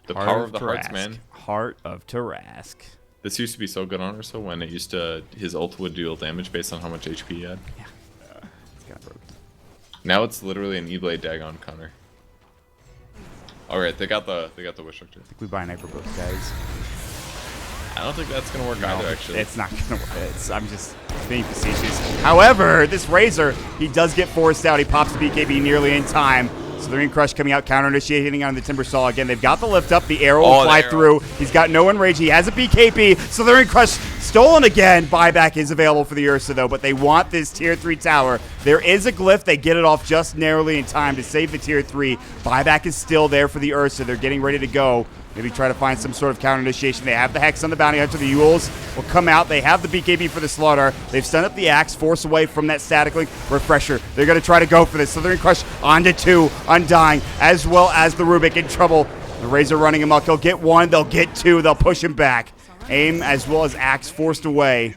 The power of the hearts, man. Heart of Tarask. This used to be so good on Ursa when it used to... His ult would deal damage based on how much HP he had. Yeah. It's kind of broken. Now it's literally an E-blade Dagon counter. Alright, they got the Wish Director. I think we buy a knife for both guys. I don't think that's gonna work either, actually. It's not going to work. I'm just being facetious. However, this Razor, he does get forced out. He pops the BKB nearly in time. Slithering Crush coming out, counter-initiating on the Timber Saw again. They've got the lift up. The arrow will fly through. He's got no Enrage. He has a BKB. Slithering Crush stolen again. Buyback is available for the Ursa, though, but they want this Tier 3 tower. There is a glyph. They get it off just narrowly in time to save the Tier 3. Buyback is still there for the Ursa. They're getting ready to go. Maybe try to find some sort of counter-initiation. They have the Hex on the Bounty Hunter. The Yules will come out. They have the BKB for the Slaughter. They've sent up the Axe, force away from that Static Link. Refresher. They're going to try to go for this. Slithering Crush onto 2. Undying, as well as the Rubik in trouble. The Razor running amok. They'll get 1. They'll get 2. They'll push him back. Aim as well as Axe forced away.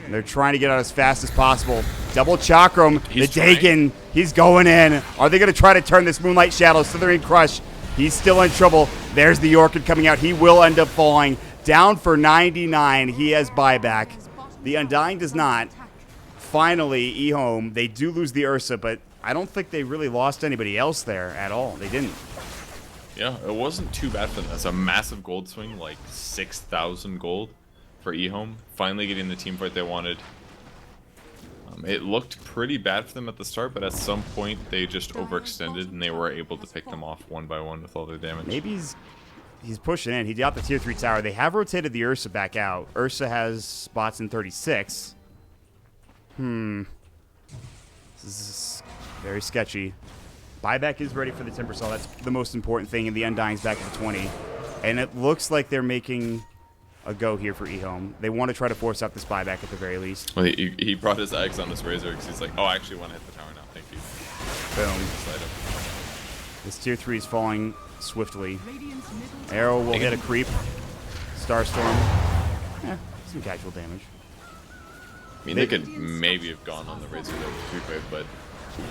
And they're trying to get out as fast as possible. Double Chakram. The Dagon. He's going in. Are they going to try to turn this Moonlight Shadow? Slithering Crush. He's still in trouble. There's the Orchid coming out. He will end up falling. Down for 99. He has buyback. The Undying does not. Finally, EHOME. They do lose the Ursa, but I don't think they really lost anybody else there at all. They didn't. Yeah, it wasn't too bad for them. That's a massive gold swing, like 6,000 gold for EHOME. Finally getting the team fight they wanted. It looked pretty bad for them at the start, but at some point they just overextended and they were able to pick them off one by one with all their damage. Maybe he's pushing in. He got the Tier 3 tower. They have rotated the Ursa back out. Ursa has spots in 36. This is very sketchy. Buyback is ready for the Timber Saw. That's the most important thing, and the Undying's back at the 20. And it looks like they're making a go here for EHOME. They want to try to force out this buyback at the very least. Well, he brought his eggs on this Razor because he's like, oh, I actually want to hit the tower now. Thank you. Boom. Slide up. This Tier 3 is falling swiftly. Arrow will hit a creep. Starstorm. Some casual damage. I mean, they could maybe have gone on the Razor there with creep wave, but...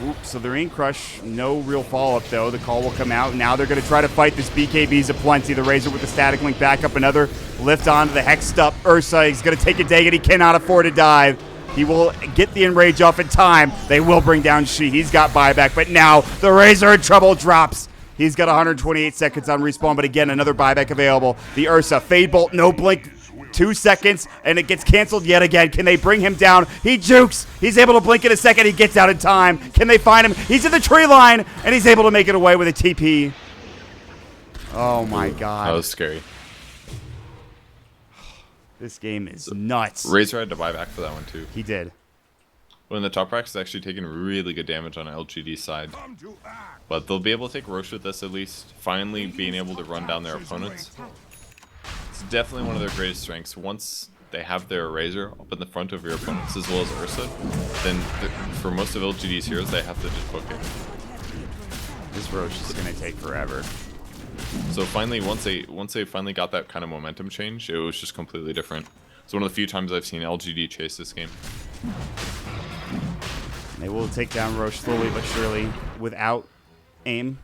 Oops, so they're in Crush. No real follow-up, though. The call will come out. Now they're going to try to fight this BKB's aplenty. The Razor with the Static Link back up. Another lift onto the Hexed up Ursa. He's going to take a dig, and he cannot afford to dive. He will get the Enrage off in time. They will bring down She. He's got buyback, but now the Razor in trouble drops. He's got 128 seconds on respawn, but again, another buyback available. The Ursa, Fade Bolt, no blink. 2 seconds, and it gets canceled yet again. Can they bring him down? He jukes. He's able to blink in a second. He gets out in time. Can they find him? He's in the tree line, and he's able to make it away with a TP. Oh, my God. That was scary. This game is nuts. Razor had to buy back for that one, too. He did. When the top rack is actually taking really good damage on LGD's side. But they'll be able to take Roche with this at least. Finally being able to run down their opponents. It's definitely one of their greatest strengths. Once they have their Razor up in the front of your opponents as well as Ursa, then for most of LGD's heroes, they have to just book it. This Roche is going to take forever. So finally, once they finally got that kind of momentum change, it was just completely different. It's one of the few times I've seen LGD chase this game. They will take down Roche slowly but surely without aim.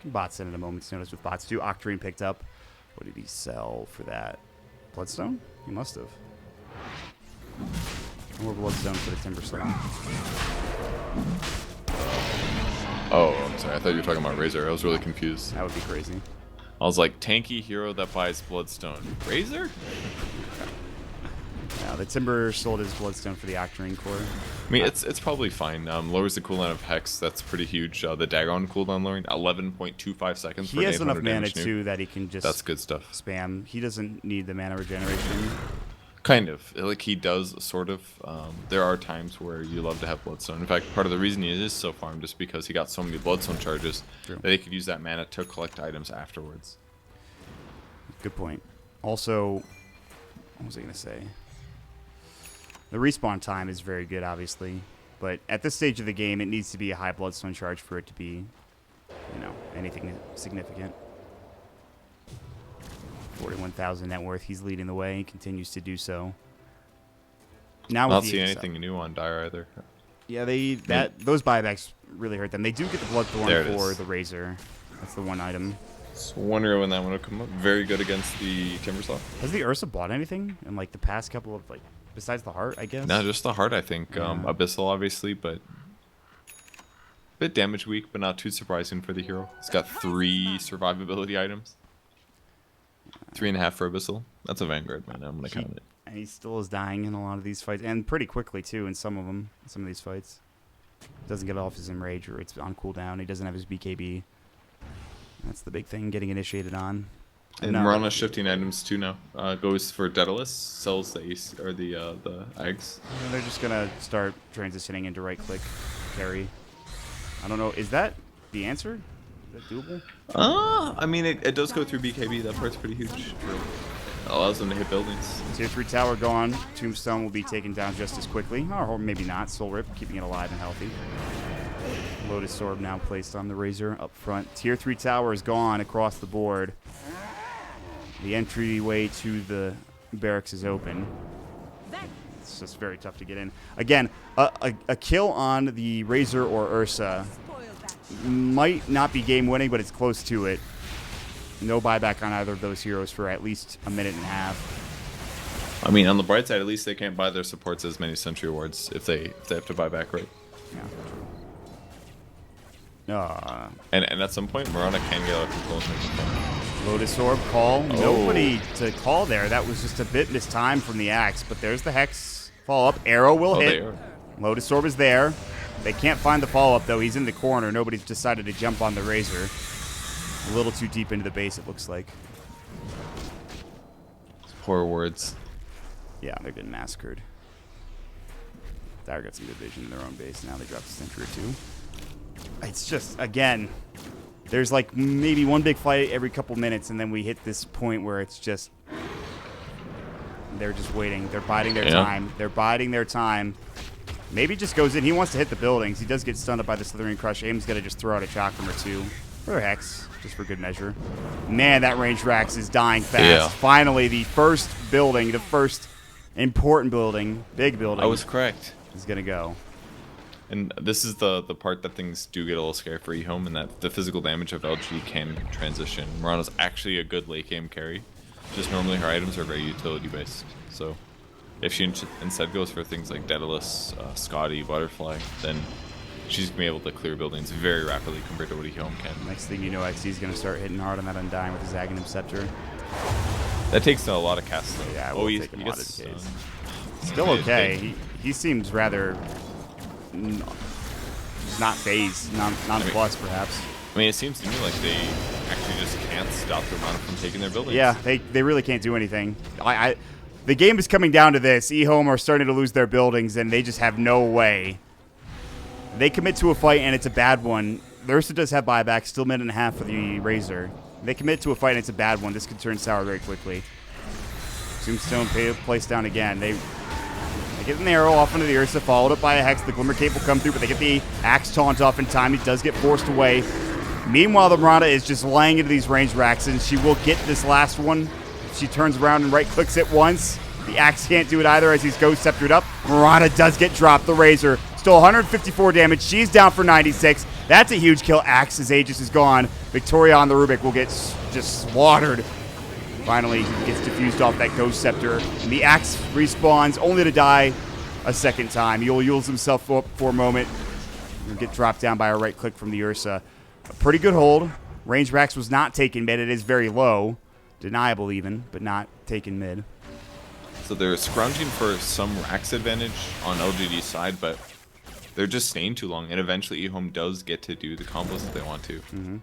Bots in at a moment's notice with bots too. Octarine picked up. What did he sell for that? Bloodstone? He must have. More Bloodstone for the Timberstone. Oh, I'm sorry. I thought you were talking about Razor. I was really confused. That would be crazy. I was like, tanky hero that buys Bloodstone. Razor? Now the Timber sold his Bloodstone for the Octarine core. I mean, it's probably fine. Lowers the cooldown of Hex. That's pretty huge. The Dagon cooldown lowering, 11.25 seconds. He has enough mana too that he can just that's good stuff. Spam. He doesn't need the mana regeneration. Kind of. Like, he does, sort of. There are times where you love to have Bloodstone. In fact, part of the reason he is so farmed is because he got so many Bloodstone charges that he could use that mana to collect items afterwards. Good point. Also, what was I going to say? The respawn time is very good, obviously. But at this stage of the game, it needs to be a high Bloodstone charge for it to be, you know, anything significant. 41,000 net worth. He's leading the way. He continues to do so. Now Not seeing anything new on Dire either. Yeah, those buybacks really hurt them. They do get the Bloodthorn for the Razor. That's the one item. So wondering when that one will come up. Very good against the Timbersaw. Has the Ursa bought anything in like the past couple of besides the heart? I guess. No, just the heart. I think Yeah. Abyssal obviously, but bit damage weak, but not too surprising for the hero. It's got 3 survivability items. 3.5 for Abyssal. That's a Vanguard, man. I'm gonna count it. And he still is dying in a lot of these fights, and pretty quickly too in some of them. Some of these fights, doesn't get off his enrage or it's on cooldown. He doesn't have his BKB. That's the big thing, getting initiated on. And Marana shifting items too now. Goes for Daedalus, sells the ace or the eggs. And they're just gonna start transitioning into right click carry. I don't know. Is that the answer? Is that doable? I mean, it does go through BKB. That part's pretty huge. It allows them to hit buildings. Tier 3 tower gone. Tombstone will be taken down just as quickly. Or maybe not. Soul Rip, keeping it alive and healthy. Lotus Orb now placed on the Razor up front. Tier 3 tower is gone across the board. The entryway to the barracks is open. It's just very tough to get in. Again, a kill on the Razor or Ursa might not be game-winning, but it's close to it. No buyback on either of those heroes for at least a minute and a half. I mean, on the bright side, at least they can't buy their supports as many Sentry Awards if they have to buy back, right? Yeah. And at some point, Marana can get out of control and make it fun. Lotus Orb call. Oh. Nobody to call there. That was just a bit mistimed from the Axe, but there's the Hex follow-up. Arrow will hit. Lotus Orb is there. They can't find the follow-up, though. He's in the corner. Nobody's decided to jump on the Razor. A little too deep into the base, it looks like. Poor words. Yeah, they're getting massacred. Dire got some good vision in their own base. Now they dropped a Sentry or 2. It's just, again, there's like maybe one big fight every couple minutes, and then we hit this point where it's just, they're just waiting. They're biding their time. They're biding their time. Maybe just goes in. He wants to hit the buildings. He does get stunned up by the Slithering Crush. Aim's going to just throw out a Chakram or 2. Or a Hex, just for good measure. Man, that range Rax is dying fast. Yeah. Finally, the first building, the first important building, big building. I was correct. Is going to go. And this is the part that things do get a little scary for EHOME, and that the physical damage of LG can transition. Marana's actually a good late game carry. Just normally her items are very utility based. So if she instead goes for things like Daedalus, Scotty, Butterfly, then she's going to be able to clear buildings very rapidly compared to what EHOME can. Next thing you know, XC's going to start hitting hard on that Undying with his Aghanim Scepter. That takes a lot of casts though. Yeah, he take a lot of gets decays. Still okay. He seems rather not phased, non-plus perhaps. I mean, it seems to me like they actually just can't stop the Marana from taking their buildings. Yeah, they really can't do anything. the game is coming down to this. EHOME are starting to lose their buildings, and they just have no way. They commit to a fight, and it's a bad one. The Ursa does have buyback, still minute and a half for the Razor. They commit to a fight, and it's a bad one. This could turn sour very quickly. Tombstone placed down again. They get an arrow off into the Ursa, followed up by a Hex. The Glimmer Cape will come through, but they get the Axe Taunt off in time. He does get forced away. Meanwhile, the Mirana is just laying into these ranged racks, and she will get this last one. She turns around and right-clicks it once. The Axe can't do it either as he's Ghost Sceptered up. Mirana does get dropped. The Razor still 154 damage. She's down for 96. That's a huge kill. Axe's Aegis is gone. Victoria on the Rubik will get just slaughtered. Finally, he gets diffused off that Ghost Scepter. And the Axe respawns only to die a second time. He'll heals himself up for a moment. He'll get dropped down by a right click from the Ursa. A pretty good hold. Range Rax was not taken mid. It is very low. Deniable even, but not taken mid. So they're scrounging for some Rax advantage on LGD's side, but they're just staying too long. And eventually EHOME does get to do the combos that they want to. Mm-hmm.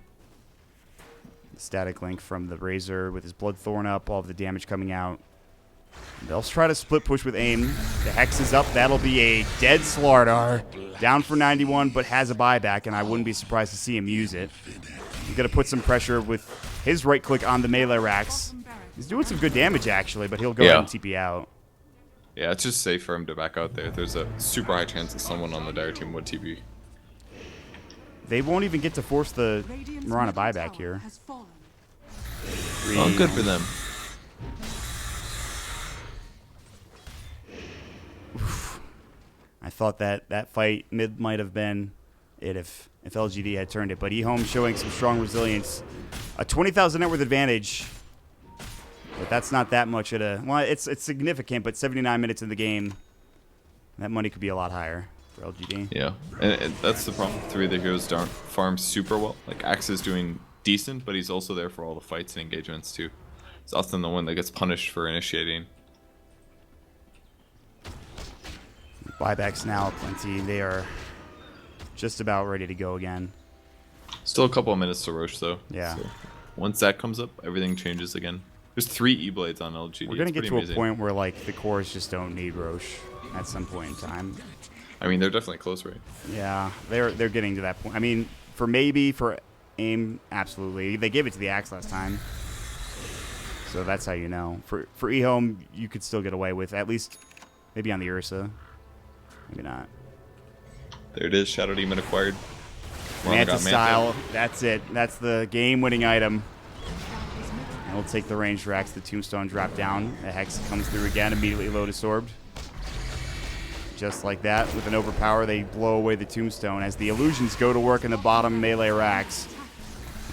Static Link from the Razor with his Bloodthorn up, all of the damage coming out. They'll try to split push with aim. The Hex is up. That'll be a dead Slardar. Down for 91, but has a buyback, and I wouldn't be surprised to see him use it. He's going to put some pressure with his right click on the melee racks. He's doing some good damage, actually, but he'll go ahead and TP out. Yeah, it's just safe for him to back out there. There's a super high chance that someone on the Dire team would TP. They won't even get to force the Mirana buyback here. Oh, good for them. Oof. I thought that fight mid might have been it if LGD had turned it, but EHOME showing some strong resilience. A 20,000 net worth advantage, but that's not that much at a... Well, it's significant, but 79 minutes in the game, that money could be a lot higher for LGD. Yeah, and that's the problem. Three of the heroes don't farm super well. Like, Axe is doing decent, but he's also there for all the fights and engagements, too. He's often the one that gets punished for initiating. Buybacks now plenty. They are just about ready to go again. Still a couple of minutes to Roche, though. Yeah. So once that comes up, everything changes again. There's 3 E-Blades on LGD. We're going to get to a point where, like, the cores just don't need Roche at some point in time. I mean, they're definitely close, right? Yeah, they're getting to that point. I mean, for aim, absolutely. They gave it to the Axe last time. So that's how you know. For EHOME, you could still get away with, at least maybe on the Ursa. Maybe not. There it is. Shadow Demon acquired. Manta style. That's it. That's the game-winning item. And we'll take the ranged racks. The Tombstone drop down. The Hex comes through again. Immediately Lotus Orbed. Just like that. With an overpower, they blow away the Tombstone as the Illusions go to work in the bottom melee racks.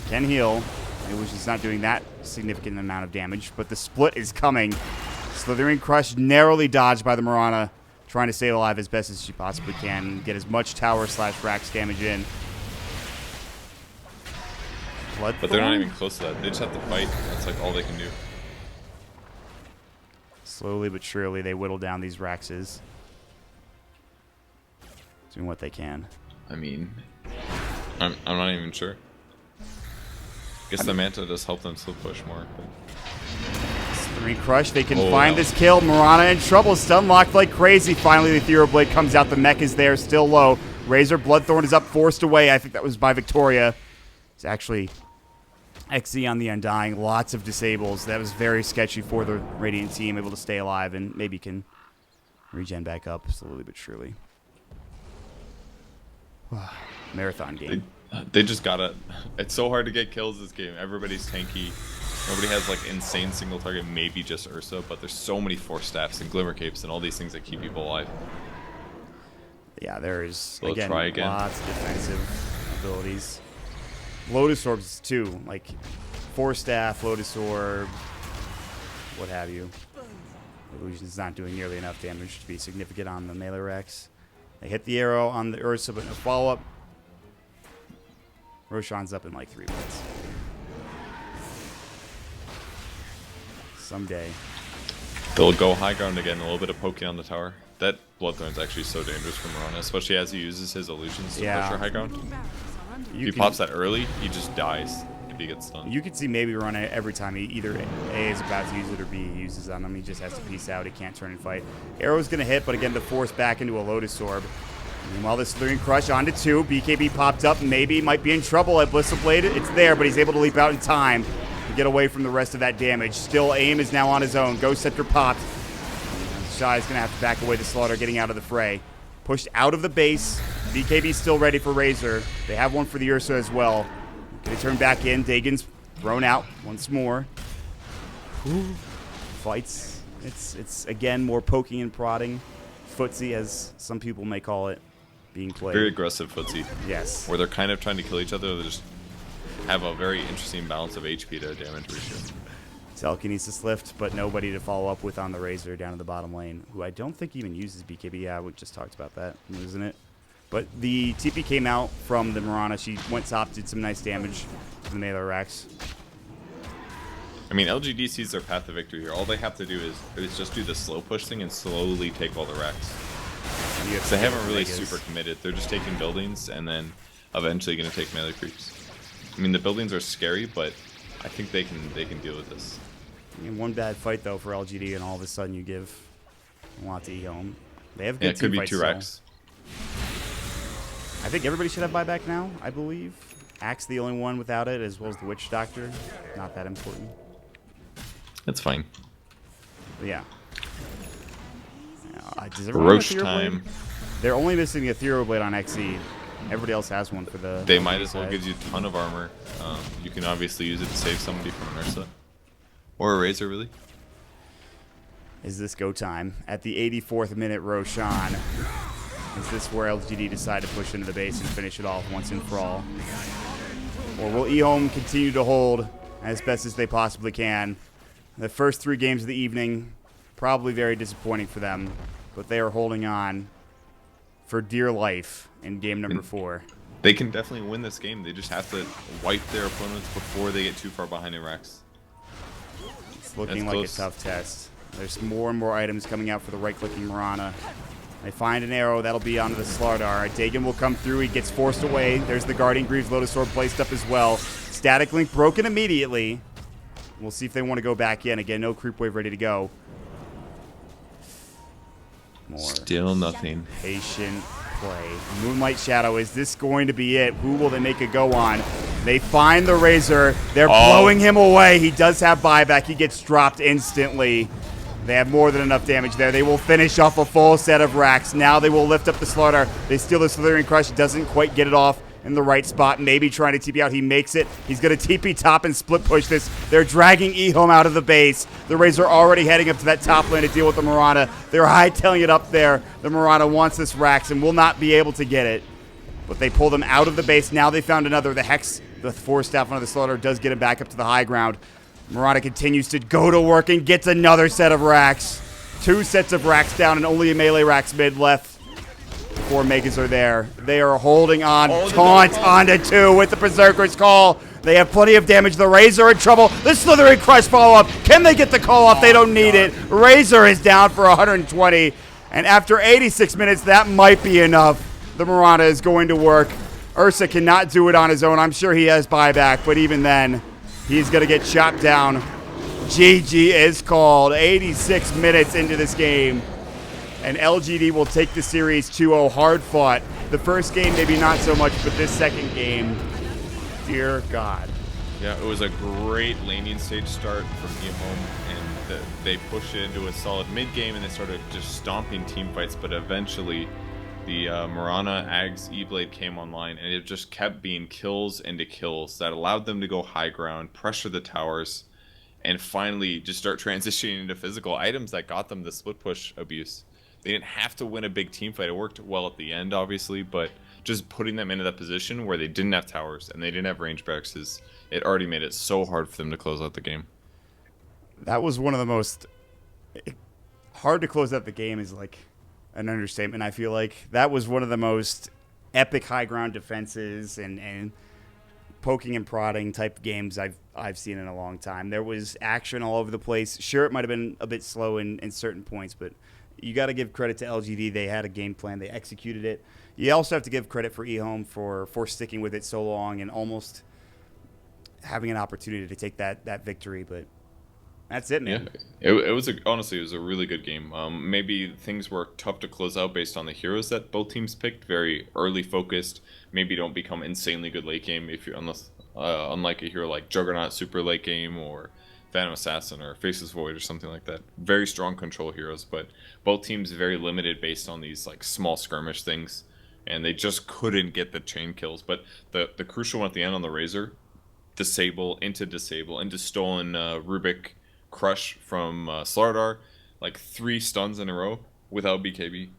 Can heal. The Illusion's not doing that significant amount of damage, but the split is coming. Slithering Crush narrowly dodged by the Mirana. Trying to stay alive as best as she possibly can and get as much tower/racks damage in. But they're not even close to that. They just have to fight. That's like all they can do. Slowly but surely, they whittle down these Raxes. Doing what they can. I mean, I'm not even sure. Guess the Manta does help them still push more. But... Slithering Crush, they can find this kill. Mirana in trouble, stun locked like crazy. Finally, the Ethereal Blade comes out. The mech is there, still low. Razor Bloodthorn is up, forced away. I think that was by Victoria. It's actually XZ on the Undying. Lots of disables. That was very sketchy for the Radiant team, able to stay alive and maybe can regen back up slowly but surely. Marathon game. They just gotta... It's so hard to get kills this game. Everybody's tanky. Nobody has like insane single target, maybe just Ursa, but there's so many Force Staffs and Glimmer Capes and all these things that keep people alive. Yeah, there's So again, again lots of defensive abilities. Lotus Orbs too, like Force Staff, Lotus Orb, what have you. Illusion's not doing nearly enough damage to be significant on the melee Rex. They hit the arrow on the Ursa, but no follow-up. Roshan's up in like 3 minutes. Someday. They'll go high ground again, a little bit of poking on the tower. That Bloodthorn's actually so dangerous for Mirana, especially as he uses his illusions to pressure high ground. If he pops that early, he just dies. B gets stunned. You can see maybe run it every time he either A is about to use it or B uses on him. He just has to peace out. He can't turn and fight. Arrow's going to hit, but again, to force back into a Lotus Orb. Meanwhile, this Slithering Crush onto 2. BKB popped up. Maybe might be in trouble at Blissful Blade. It's there, but he's able to leap out in time to get away from the rest of that damage. Still, AIM is now on his own. Ghost Scepter popped. Shy is going to have to back away to Slaughter, getting out of the fray. Pushed out of the base. BKB still ready for Razor. They have one for the Ursa as well. Going to turn back in. Dagon's thrown out once more. Ooh. Fights. It's again more poking and prodding. Footsie, as some people may call it, being played. Very aggressive footsie. Yes. Where they're kind of trying to kill each other. They just have a very interesting balance of HP to damage ratio. Telekinesis lift, but nobody to follow up with on the Razor down in the bottom lane, who I don't think even uses BKB. Yeah, we just talked about that, isn't it? But the TP came out from the Mirana. She went top, did some nice damage to the melee racks. I mean, LGD sees their path to victory here. All they have to do is just do the slow push thing and slowly take all the racks. They haven't really super committed. They're just taking buildings and then eventually going to take melee creeps. I mean, the buildings are scary, but I think they can deal with this. I mean, one bad fight though for LGD, and all of a sudden you give a lot to EHOME. They have good it could be fights 2 racks. I think everybody should have buyback now, I believe. Axe the only one without it, as well as the Witch Doctor. Not that important. That's fine. But yeah. Does everyone have Roche Ethereal time. Blade? They're only missing the Ethereal Blade on XE. Everybody else has one for the... They might as well give you a ton of armor. You can obviously use it to save somebody from an Ursa. Or a Razor, really. Is this go time? At the 84th minute, Roshan. Is this where LGD decide to push into the base and finish it off once and for all? Or will EHOME continue to hold as best as they possibly can? The first 3 games of the evening, probably very disappointing for them, but they are holding on for dear life in game number 4. They can definitely win this game. They just have to wipe their opponents before they get too far behind in racks. It's looking like a tough test. There's more and more items coming out for the right-clicking Mirana. They find an arrow. That'll be onto the Slardar. Dagon will come through. He gets forced away. There's the Guardian Greaves Lotus Sword placed up as well. Static Link broken immediately. We'll see if they want to go back in. Again, no creep wave ready to go. More Still nothing. patient play. Moonlight Shadow, is this going to be it? Who will they make a go on? They find the Razor. They're blowing him away. He does have buyback. He gets dropped instantly. They have more than enough damage there. They will finish off a full set of racks. Now they will lift up the Slaughter. They steal the Slithering Crush. Doesn't quite get it off in the right spot. Maybe trying to TP out. He makes it. He's going to TP top and split push this. They're dragging EHOME out of the base. The Razor already heading up to that top lane to deal with the Mirana. They're hightailing it up there. The Mirana wants this racks and will not be able to get it. But they pull them out of the base. Now they found another. The Hex, the 4-staff on the Slaughter, does get him back up to the high ground. Mirana continues to go to work and gets another set of racks. 2 sets of racks down and only a melee racks mid left. 4 Megas are there. They are holding on. Taunt onto 2 with the Berserker's Call. They have plenty of damage. The Razor in trouble. The Slithering Crush follow-up. Can they get the call off? They don't need it. Razor is down for 120. And after 86 minutes, that might be enough. The Mirana is going to work. Ursa cannot do it on his own. I'm sure he has buyback, but even then, he's going to get chopped down. GG is called. 86 minutes into this game. And LGD will take the series 2-0. Hard fought. The first game, maybe not so much, but this second game, dear God. Yeah, it was a great laning stage start from EHOME, and they pushed it into a solid mid game, and they started just stomping team fights. But eventually, the Mirana Ags E-Blade came online, and it just kept being kills into kills that allowed them to go high ground, pressure the towers, and finally just start transitioning into physical items that got them the split push abuse. They didn't have to win a big team fight. It worked well at the end, obviously, but just putting them into that position where they didn't have towers and they didn't have range barracks, it already made it so hard for them to close out the game. That was one of the most hard to close out the game is like an understatement. I feel like that was one of the most epic high ground defenses and poking and prodding type games I've seen in a long time. There was action all over the place. Sure, it might have been a bit slow in certain points, but you got to give credit to LGD. They had a game plan. They executed it. You also have to give credit for EHOME for sticking with it so long and almost having an opportunity to take that victory. But that's it, Yeah, man. honestly, it was a really good game. Maybe things were tough to close out based on the heroes that both teams picked. Very early focused. Maybe don't become insanely good late game if you're unlike a hero like Juggernaut super late game or Phantom Assassin or Faceless Void or something like that. Very strong control heroes, but both teams very limited based on these like small skirmish things, and they just couldn't get the chain kills. But the crucial one at the end on the Razor, disable into stolen Rubik Crush from Slardar, like 3 stuns in a row without BKB.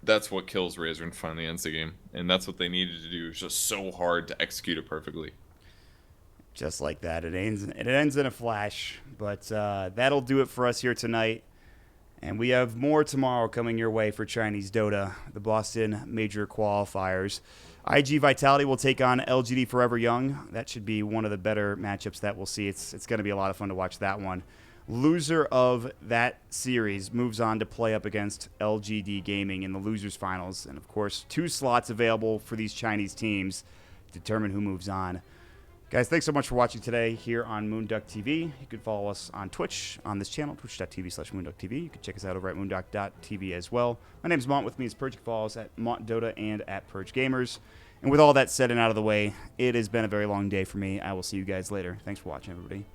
That's what kills Razor and finally ends the game. And that's what they needed to do. It's just so hard to execute it perfectly. Just like that. It ends in a flash. But that'll do it for us here tonight. And we have more tomorrow coming your way for Chinese Dota, the Boston Major Qualifiers. IG Vitality will take on LGD Forever Young. That should be one of the better matchups that we'll see. It's going to be a lot of fun to watch that one. Loser of that series moves on to play up against LGD Gaming in the losers finals. And, of course, 2 slots available for these Chinese teams to determine who moves on. Guys, thanks so much for watching today here on moonducktv. You can follow us on Twitch on this channel, twitch.tv/moonducktv. You can check us out over at moonduck.tv as well. My name's Mont. With me is Purge. You can follow us at MontDota and at Purge Gamers. And with all that said and out of the way, it has been a very long day for me. I will see you guys later. Thanks for watching, everybody.